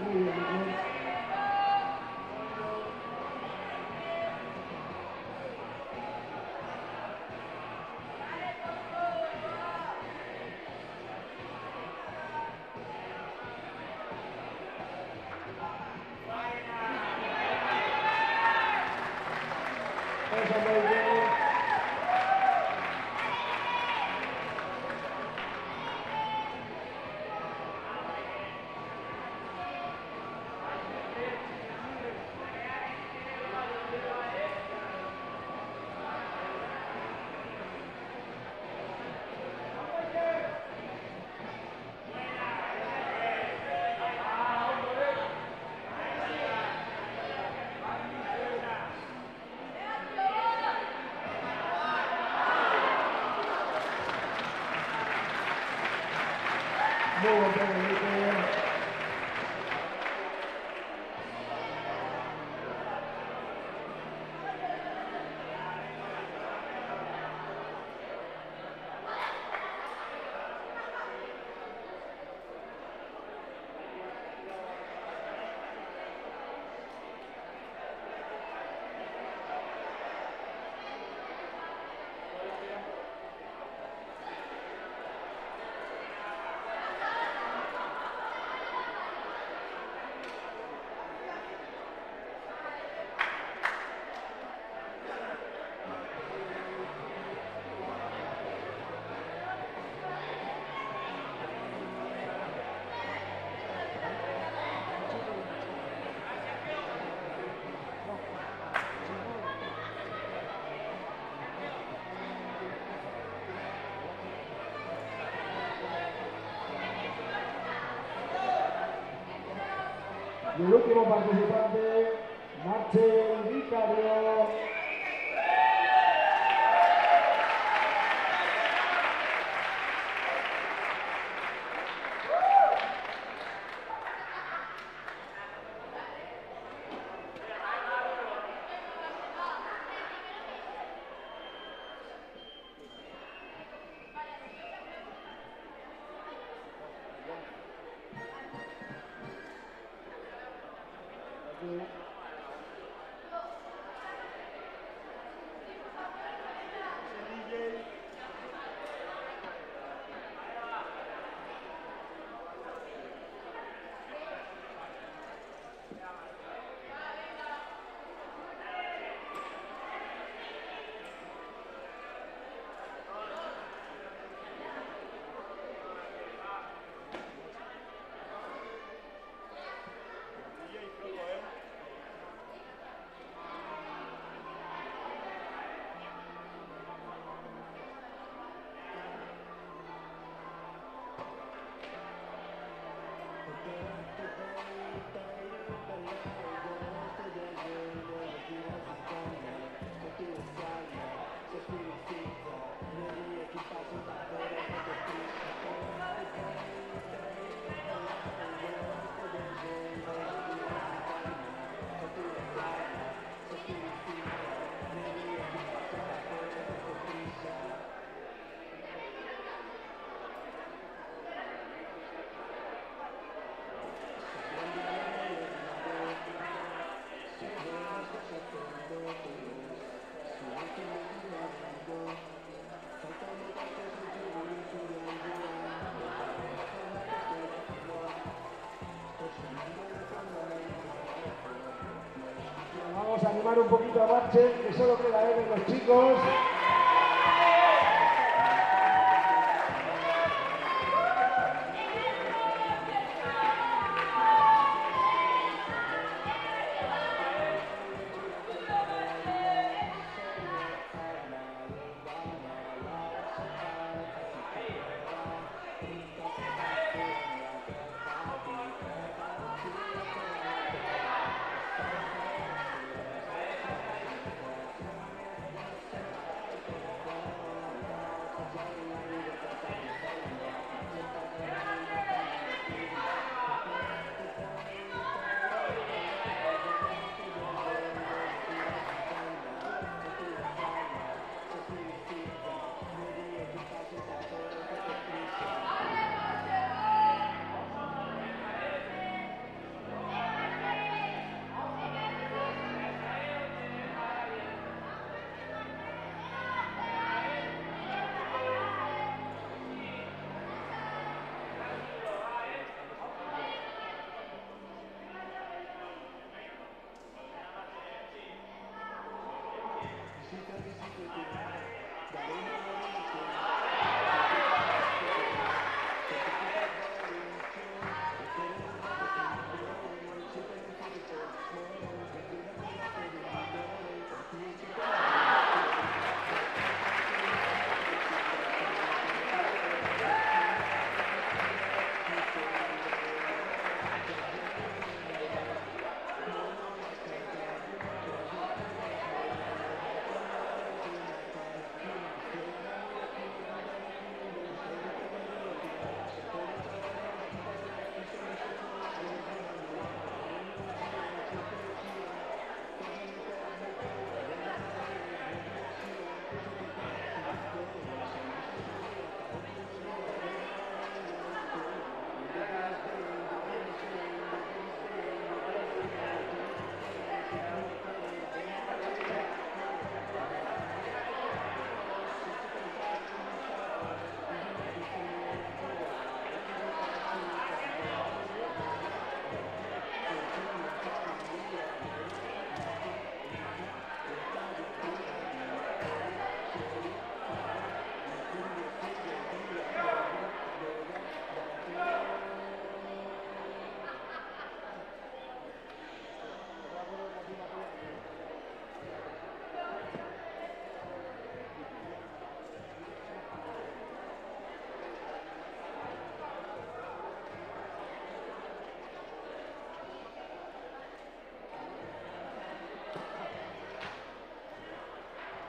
muy bien, muy bien. Eso muy bien. Muy buen premio, muy bien. Y el último participante, Marcel Vicario. Vamos a animar un poquito a Marcel, que solo queda él en los chicos.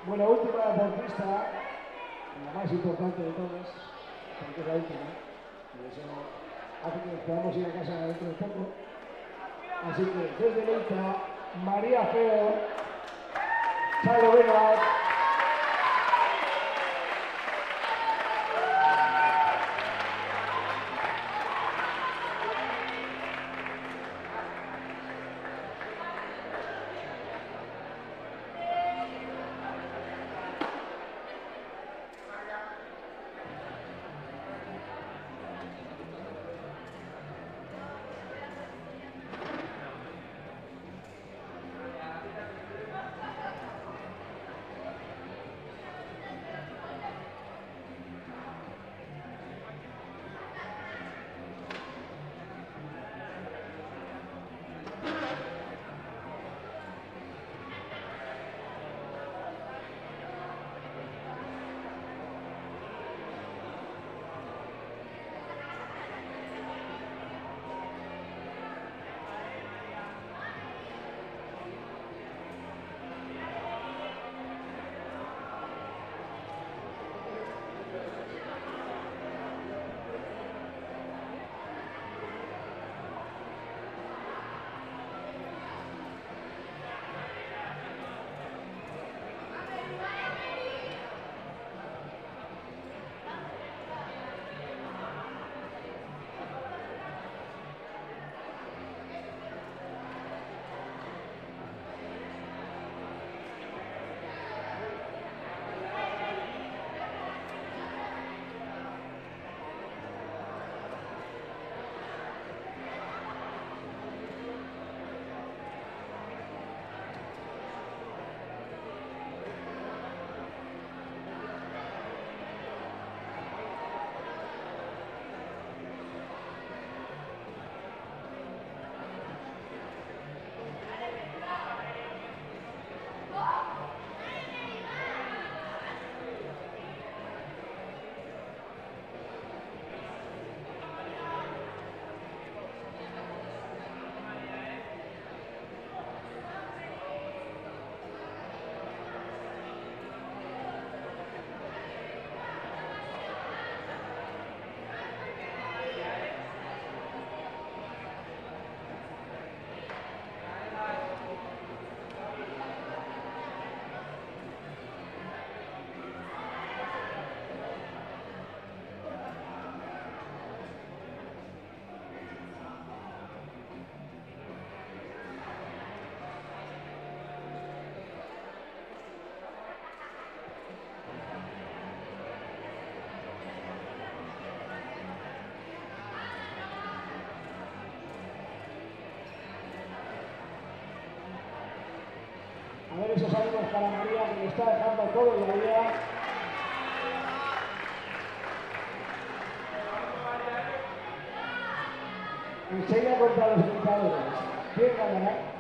Bueno, última deportista, la más importante de todas, porque es la última, y eso hace que nos podamos ir a casa dentro de poco. Así que desde Leita, María Feo, Chalo Vega. A ver esos ánimos para María, que le está dejando todo el día. Enseña contra los espectadores. ¿Quién ganará?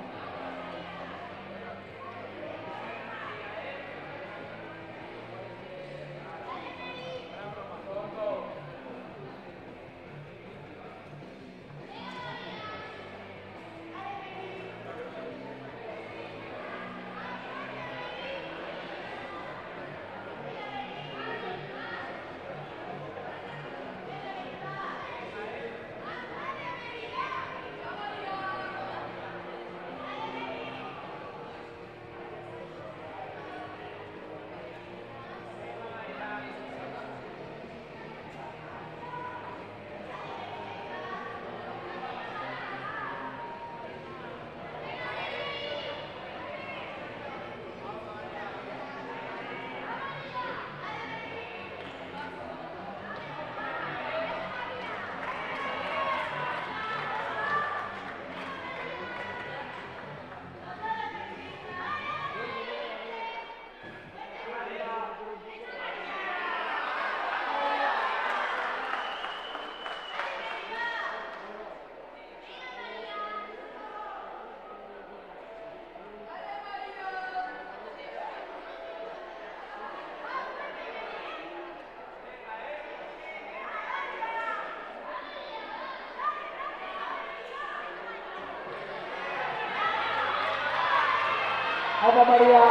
Ana María.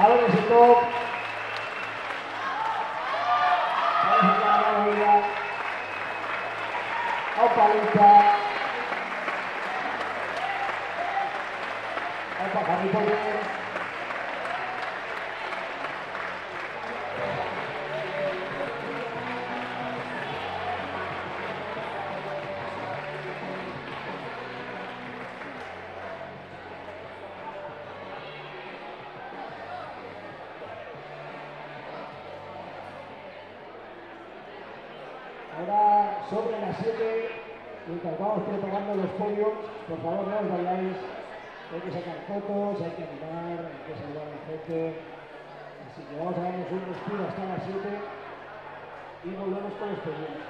Ahora ese top. Vamos a la vida. Opa, lucha. Opa, Harry Potter. Ahora sobre las 7, mientras vamos preparando los podios, por favor no os vayáis, hay que sacar fotos, hay que animar, hay que saludar a la gente, así que vamos a darnos un respiro hasta las 7 y volvemos con los podios.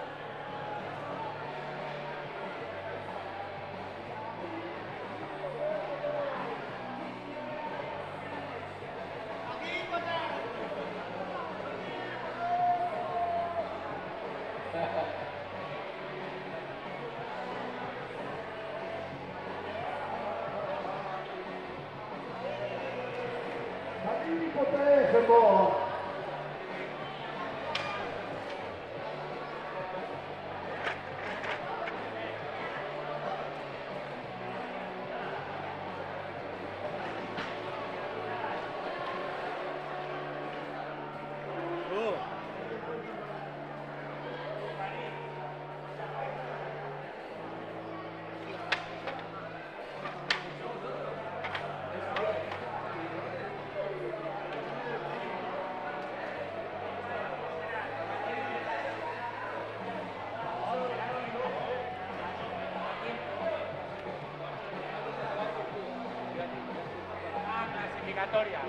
Harry Potter, Gembo.
Clasificatoria.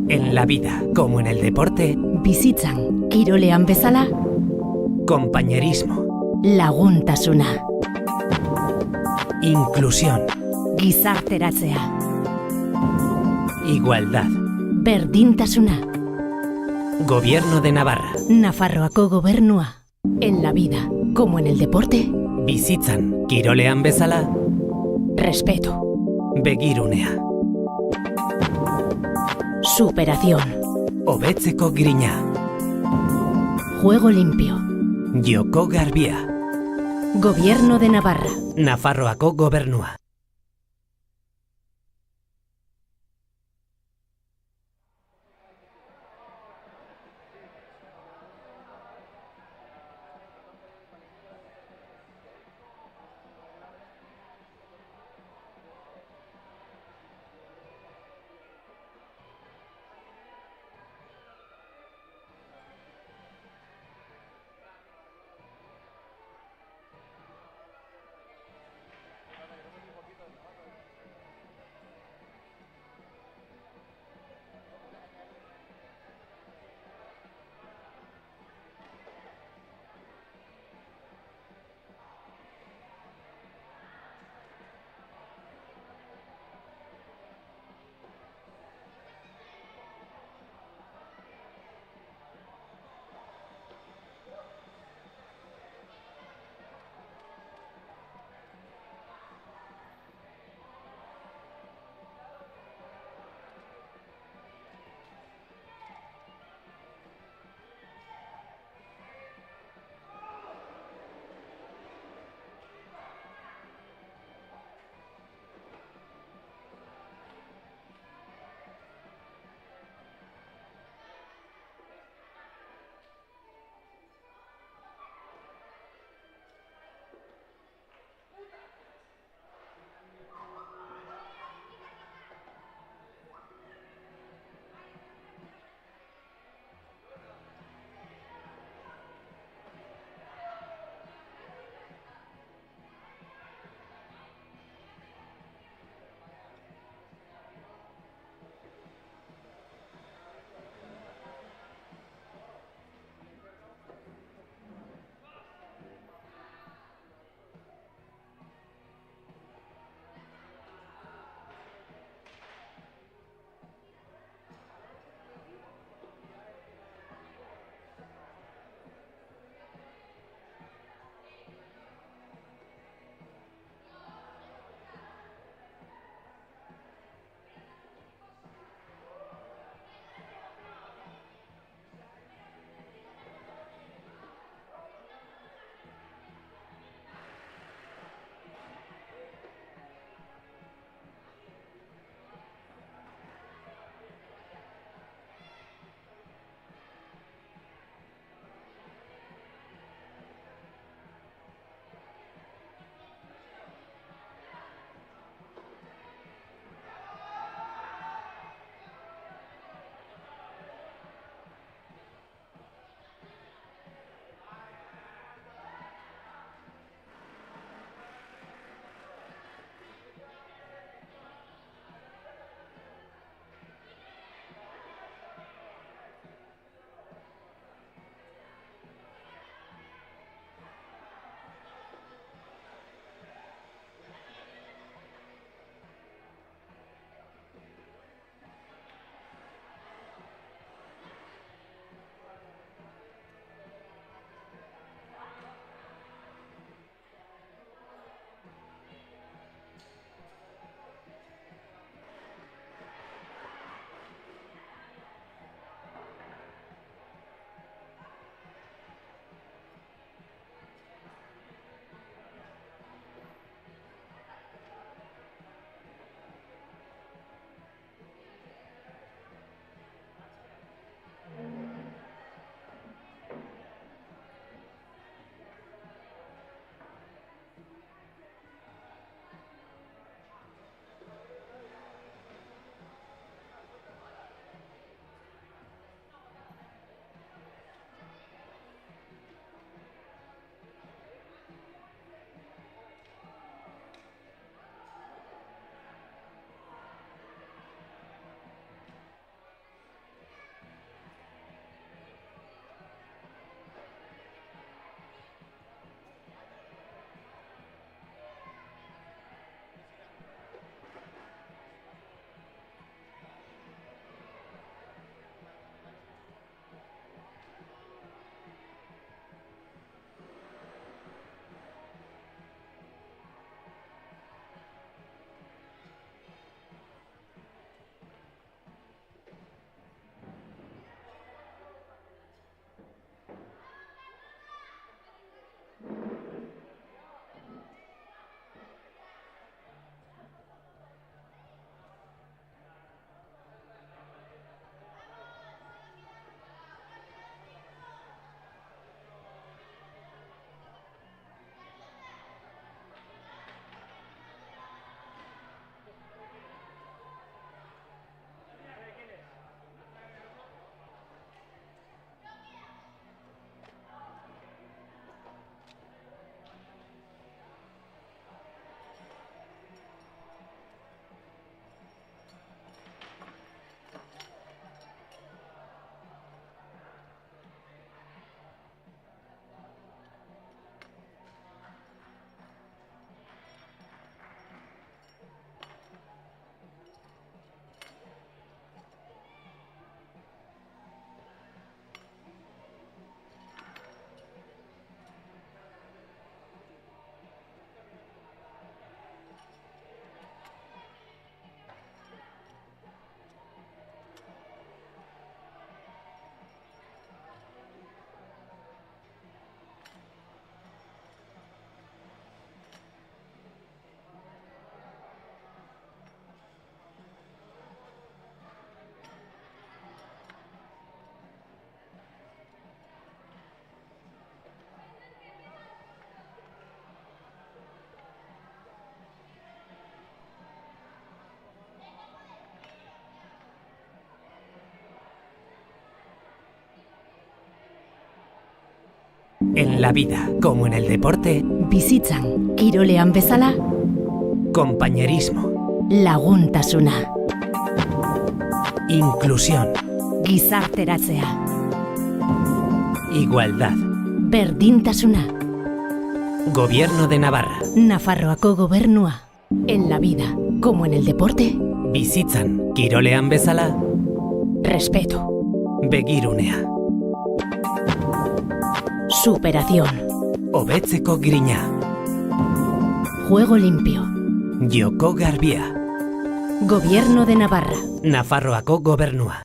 En la vida, como en el deporte,
Bizitzan, kirolean bezala,
compañerismo,
laguntasuna,
inclusión,
gizarteratzea,
igualdad.
berdintasuna,
Gobierno de Navarra.
Nafarroako gobernua. En la vida, como en el deporte,
Bizitzan, kirolean bezala,
respeto,
begirunea.
superación,
Hobetzeko grina.
juego limpio,
Joko garbia.
Gobierno de Navarra.
Nafarroako gobernua. En la vida, como en el deporte,
Bizitzan, kirolean bezala,
compañerismo,
laguntasuna,
inclusión,
gizarteratzea,
igualdad.
berdintasuna,
Gobierno de Navarra.
Nafarroako gobernua. En la vida, como en el deporte,
Bizitzan, kirolean bezala,
respeto,
begirunea.
superación,
Hobetzeko grina.
juego limpio,
Joko garbia.
gobierno de Navarra.
Nafarroako gobernua.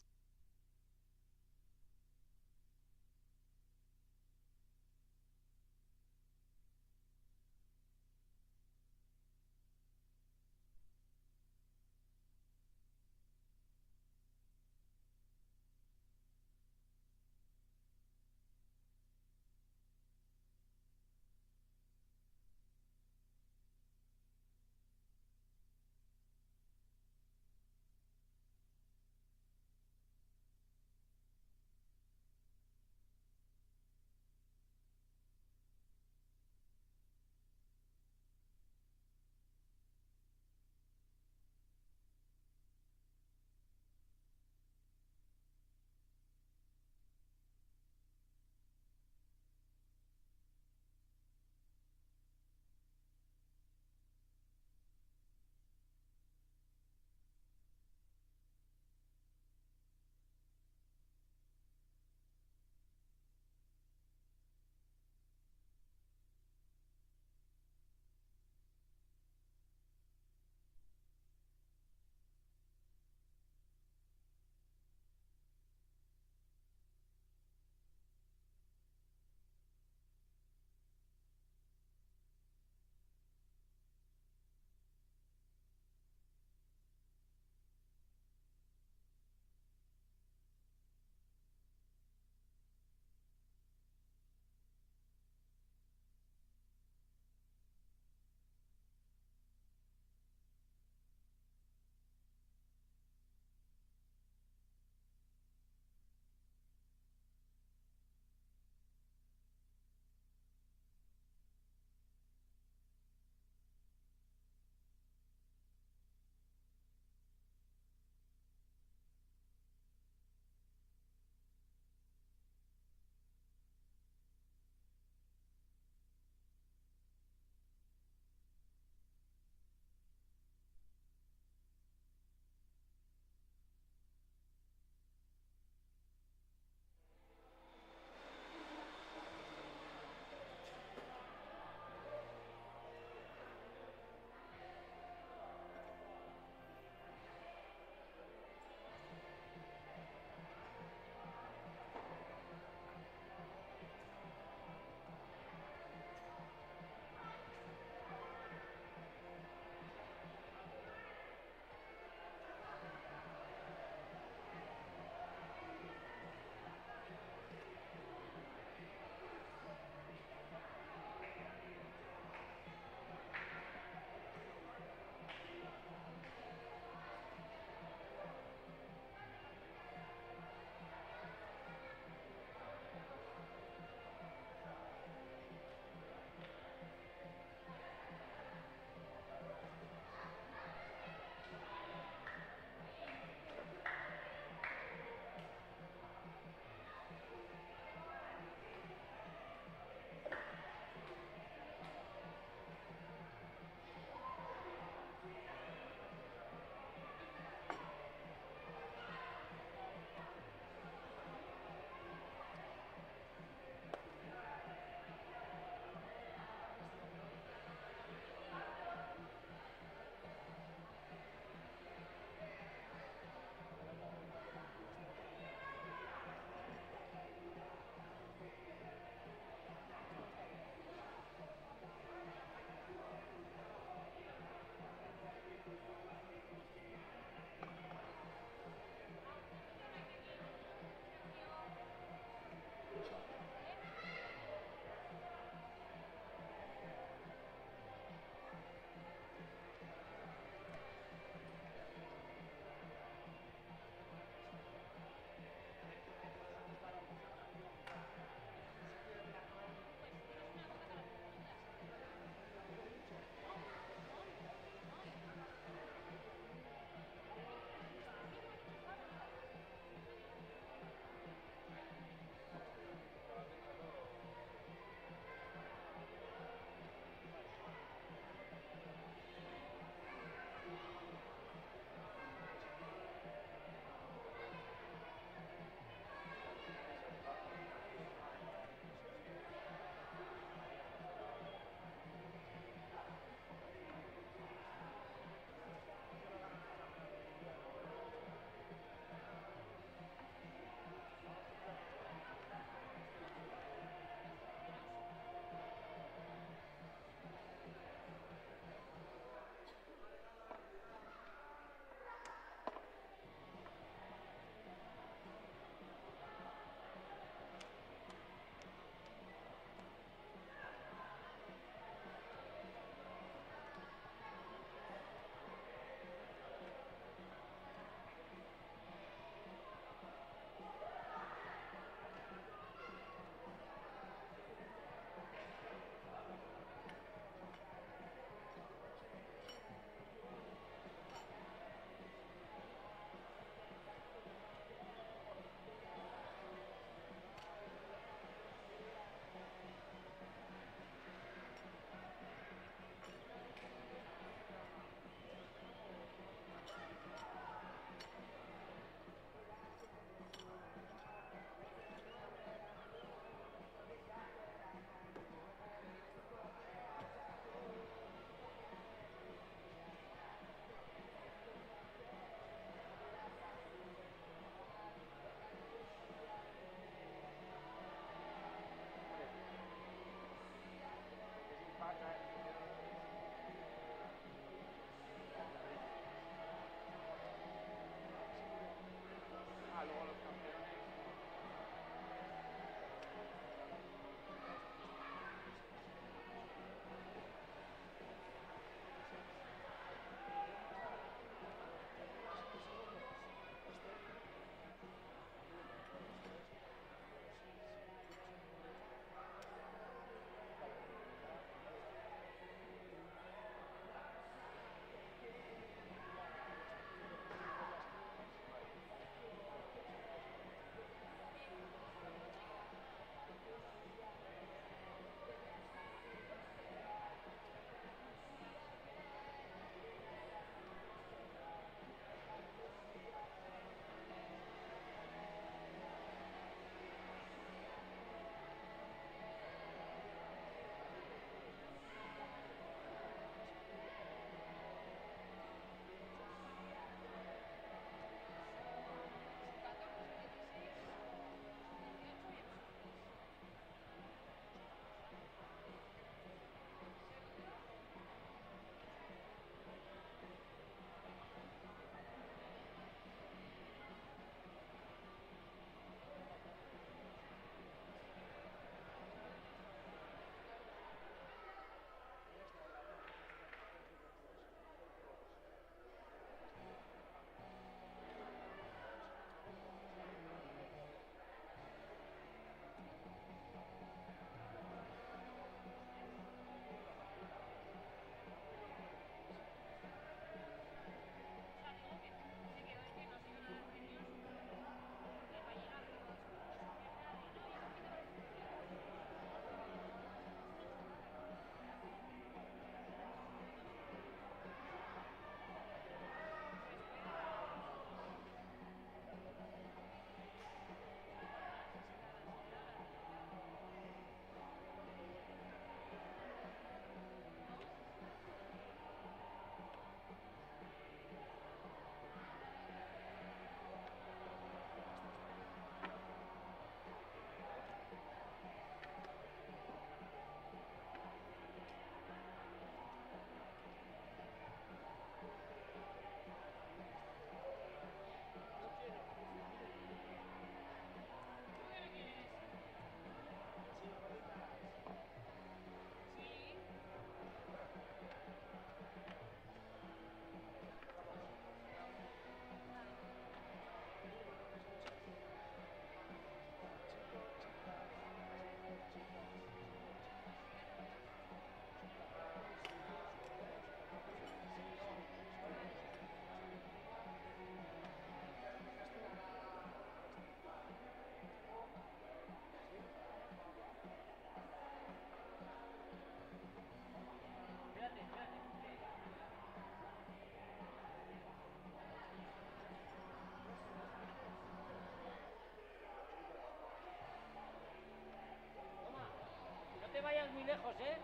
muy lejos, ¿eh?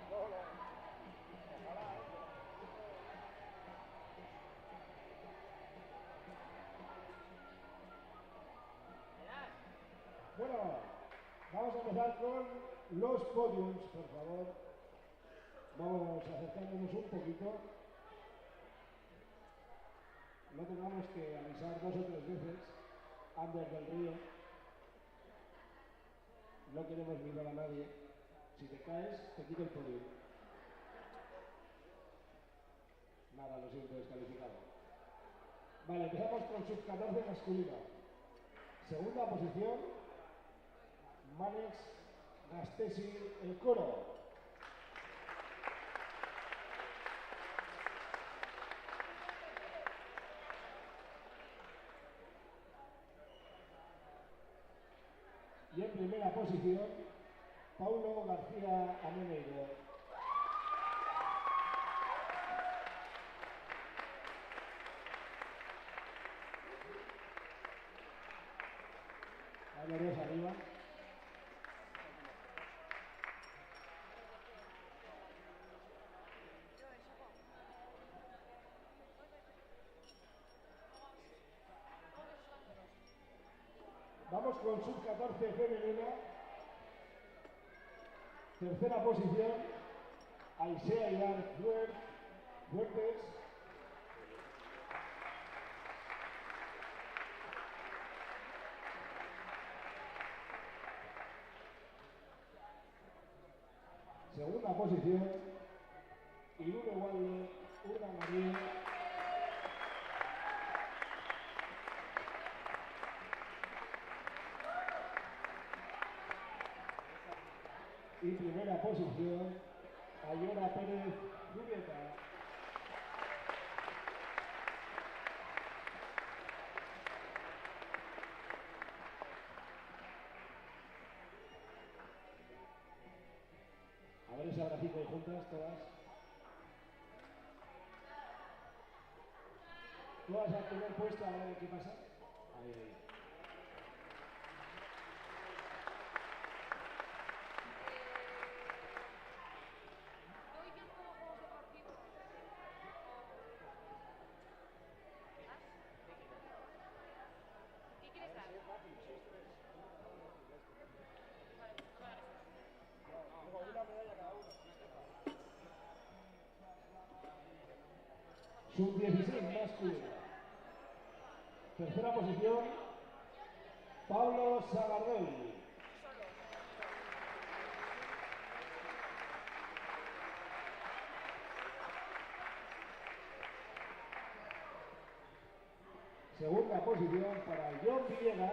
Bueno, vamos a empezar con los podiums, por favor. Vamos acercándonos un poquito. No tengamos que avisar 2 o 3 veces. Ander del Río. No queremos mirar a nadie. Si te caes, te quito el podium. Nada, lo siento, descalificado. Vale, empezamos con sub-14 masculino. Segunda posición, Manex Gastesi, el Coro. Y en primera posición, Paulo García Ameneiro. Ahí lo ves arriba. Vamos con sub-14 femenina. Tercera posición, Aisea Ilan Fuertes. Segunda posición, Irune Walde, Urna María. Y primera posición, Ayora Pérez Julieta. A ver ese abracito de juntas, todas. Todas al primer puesto, a ver qué pasa. Ahí, ahí. Sub-16 masculino. Tercera posición, Pablo Sagardelli. Segunda posición para John Villegas.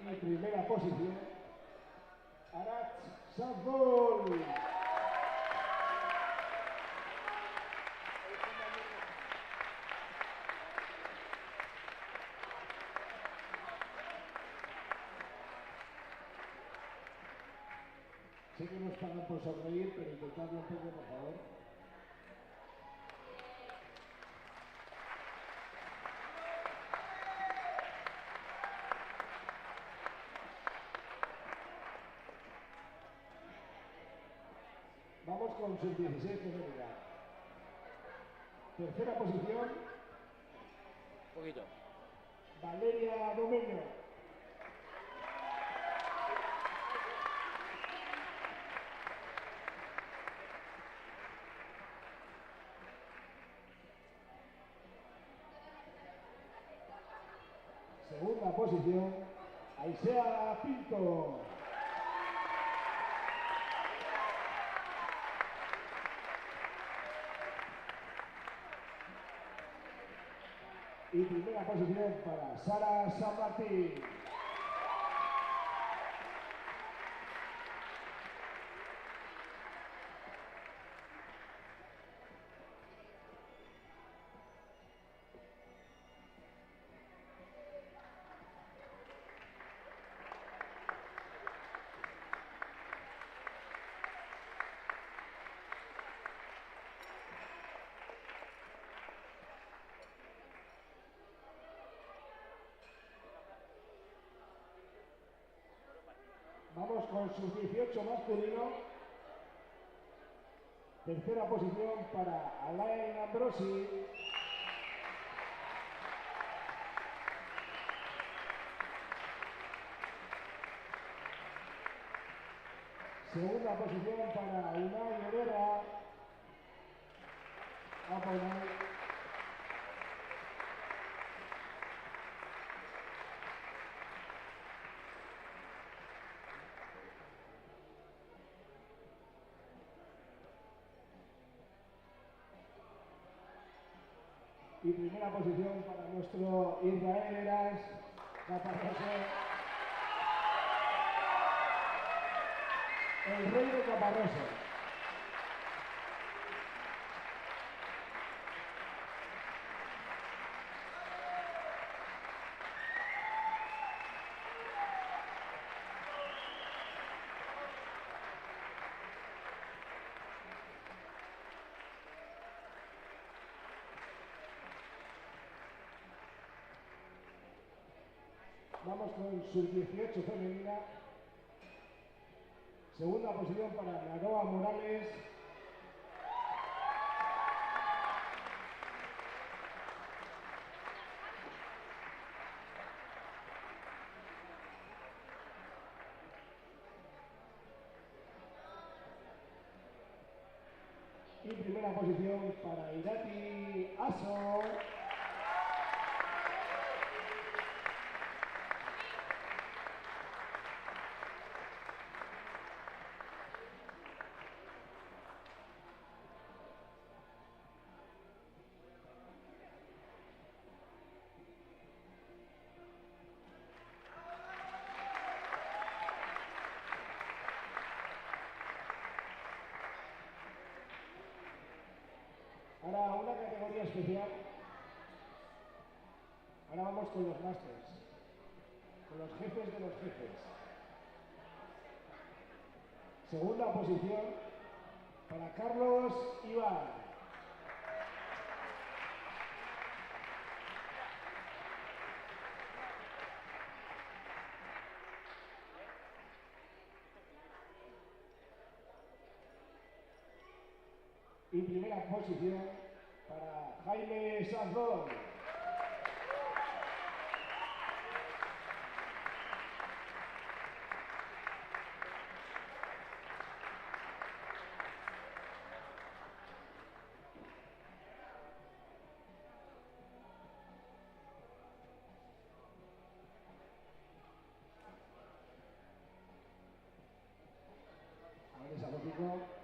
Y primera posición, Aratz Sadol. Sé que nos pagan por sonreír, pero intentadlo un poco, por favor. Vamos con sub-16 femenina. Tercera posición,
Poquito.
Valeria Domeño. Segunda posición, Aisea Pinto. Y primera posición para Sara San Martín. Vamos con sub-18 masculino. Tercera posición para Alain Ambrosi. Segunda posición para Unai Herrera. Vamos, Unai. Y primera posición para nuestro Israel Eras Caparrós. El rey de Caparrós. Vamos con sub-18 femenina. Segunda posición para Naroa Morales. Y primera posición para Irati Aso. Ahora una categoría especial. Ahora vamos con los másters, con los jefes de los jefes. Segunda posición para Carlos Iván. Y primera posición para Jaime Sanzón. A ver esa fotito.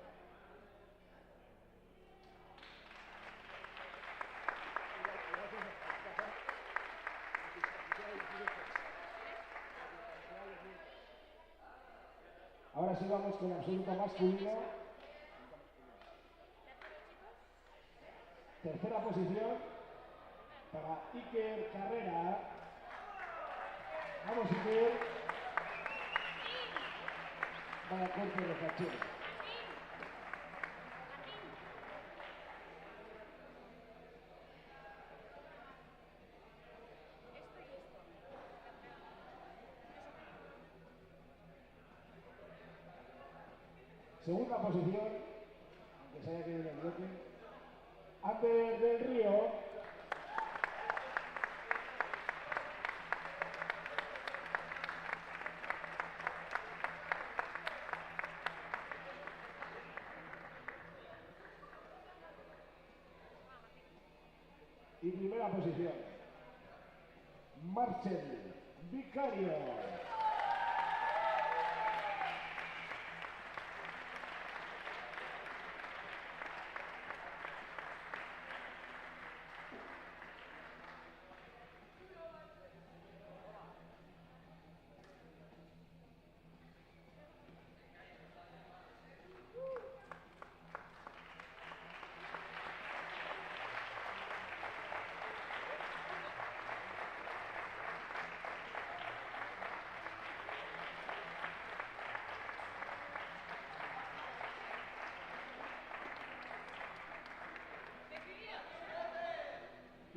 Ahora sí vamos con absoluto masculino. Tercera posición para Iker Carrera. Vamos, Iker. Vaya cuerpo de fachero. Segunda posición, aunque se haya quedado en el bloque, Ander del Río. Y primera posición, Marcel Vicario.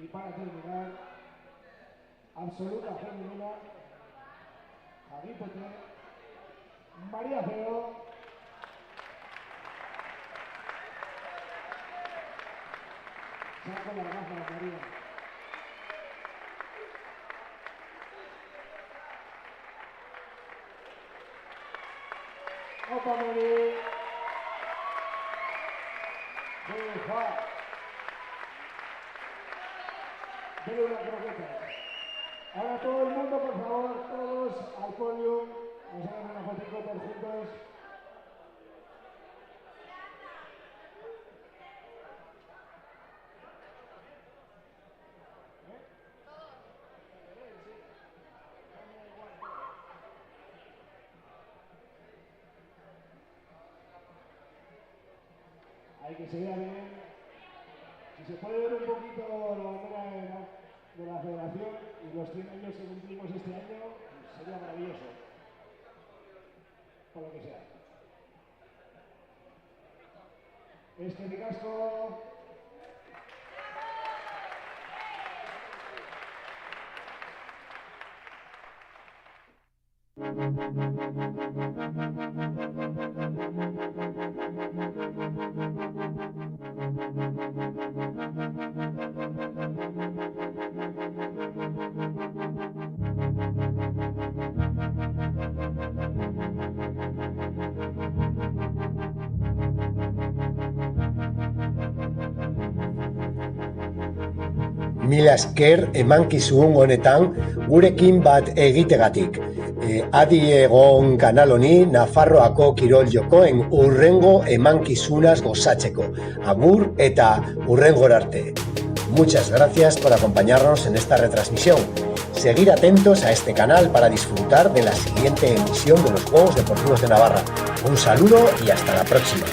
Y para terminar, absoluta femenina, Javi Poté, María Feo. Saca la gafa, María. Opa, Mori. Dele una croqueta. Ahora todo el mundo, por favor, todos al podio. Nos hagan una fotito por juntos. Hay que se vea bien. Si se puede ver un poquito la bandera de la federación y los 100 años que cumplimos este año, pues sería maravilloso. Por lo que sea. Mi casco.
Mila esker emankizun honetan gurekin bat egitegatik. Adi egon kanal honi Nafarroako kirol jokoen hurrengo emankizunaz gozatzeko. Agur eta hurrengora arte. Muchas gracias por acompañarnos en esta retransmisión. Seguir atentos a este canal para disfrutar de la siguiente emisión de los Juegos Deportivos de Navarra. Un saludo y hasta la próxima.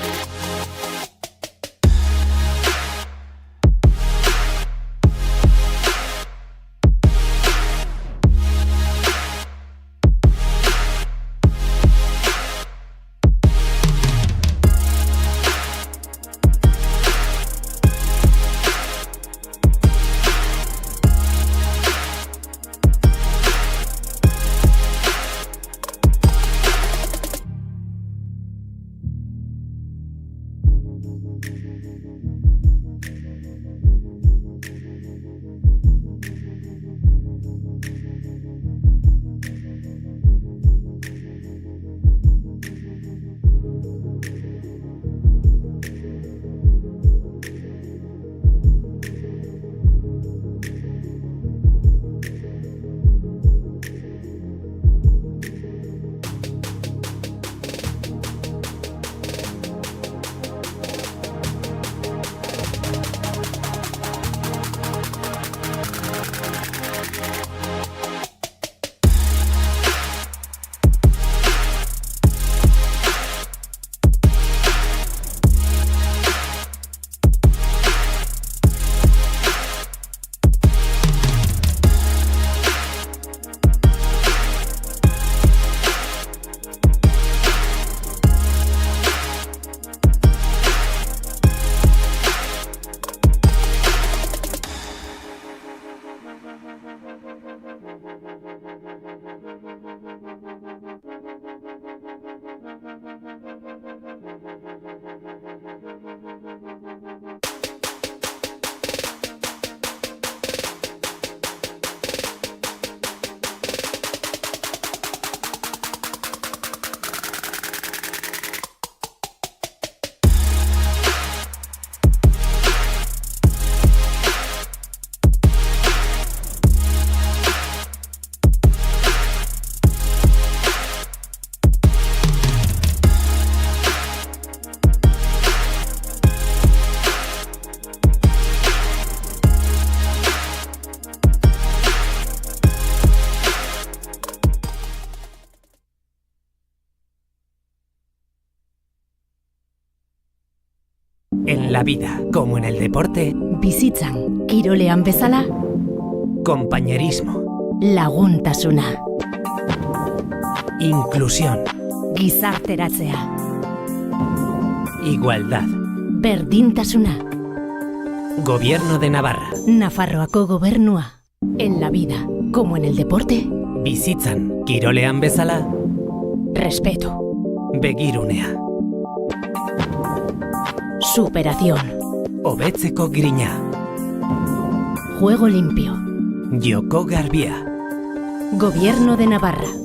En la vida, como en el deporte,
Bizitzan, kirolean bezala,
compañerismo,
laguntasuna,
inclusión,
gizarteratzea,
igualdad,
berdintasuna,
Gobierno de Navarra,
Nafarroako gobernua. En la vida, como en el deporte,
bizitzan, kirolean bezala,
respeto.
Begirunea.
Superación.
Hobetzeko grina.
Juego limpio.
Joko garbia.
Gobierno de Navarra.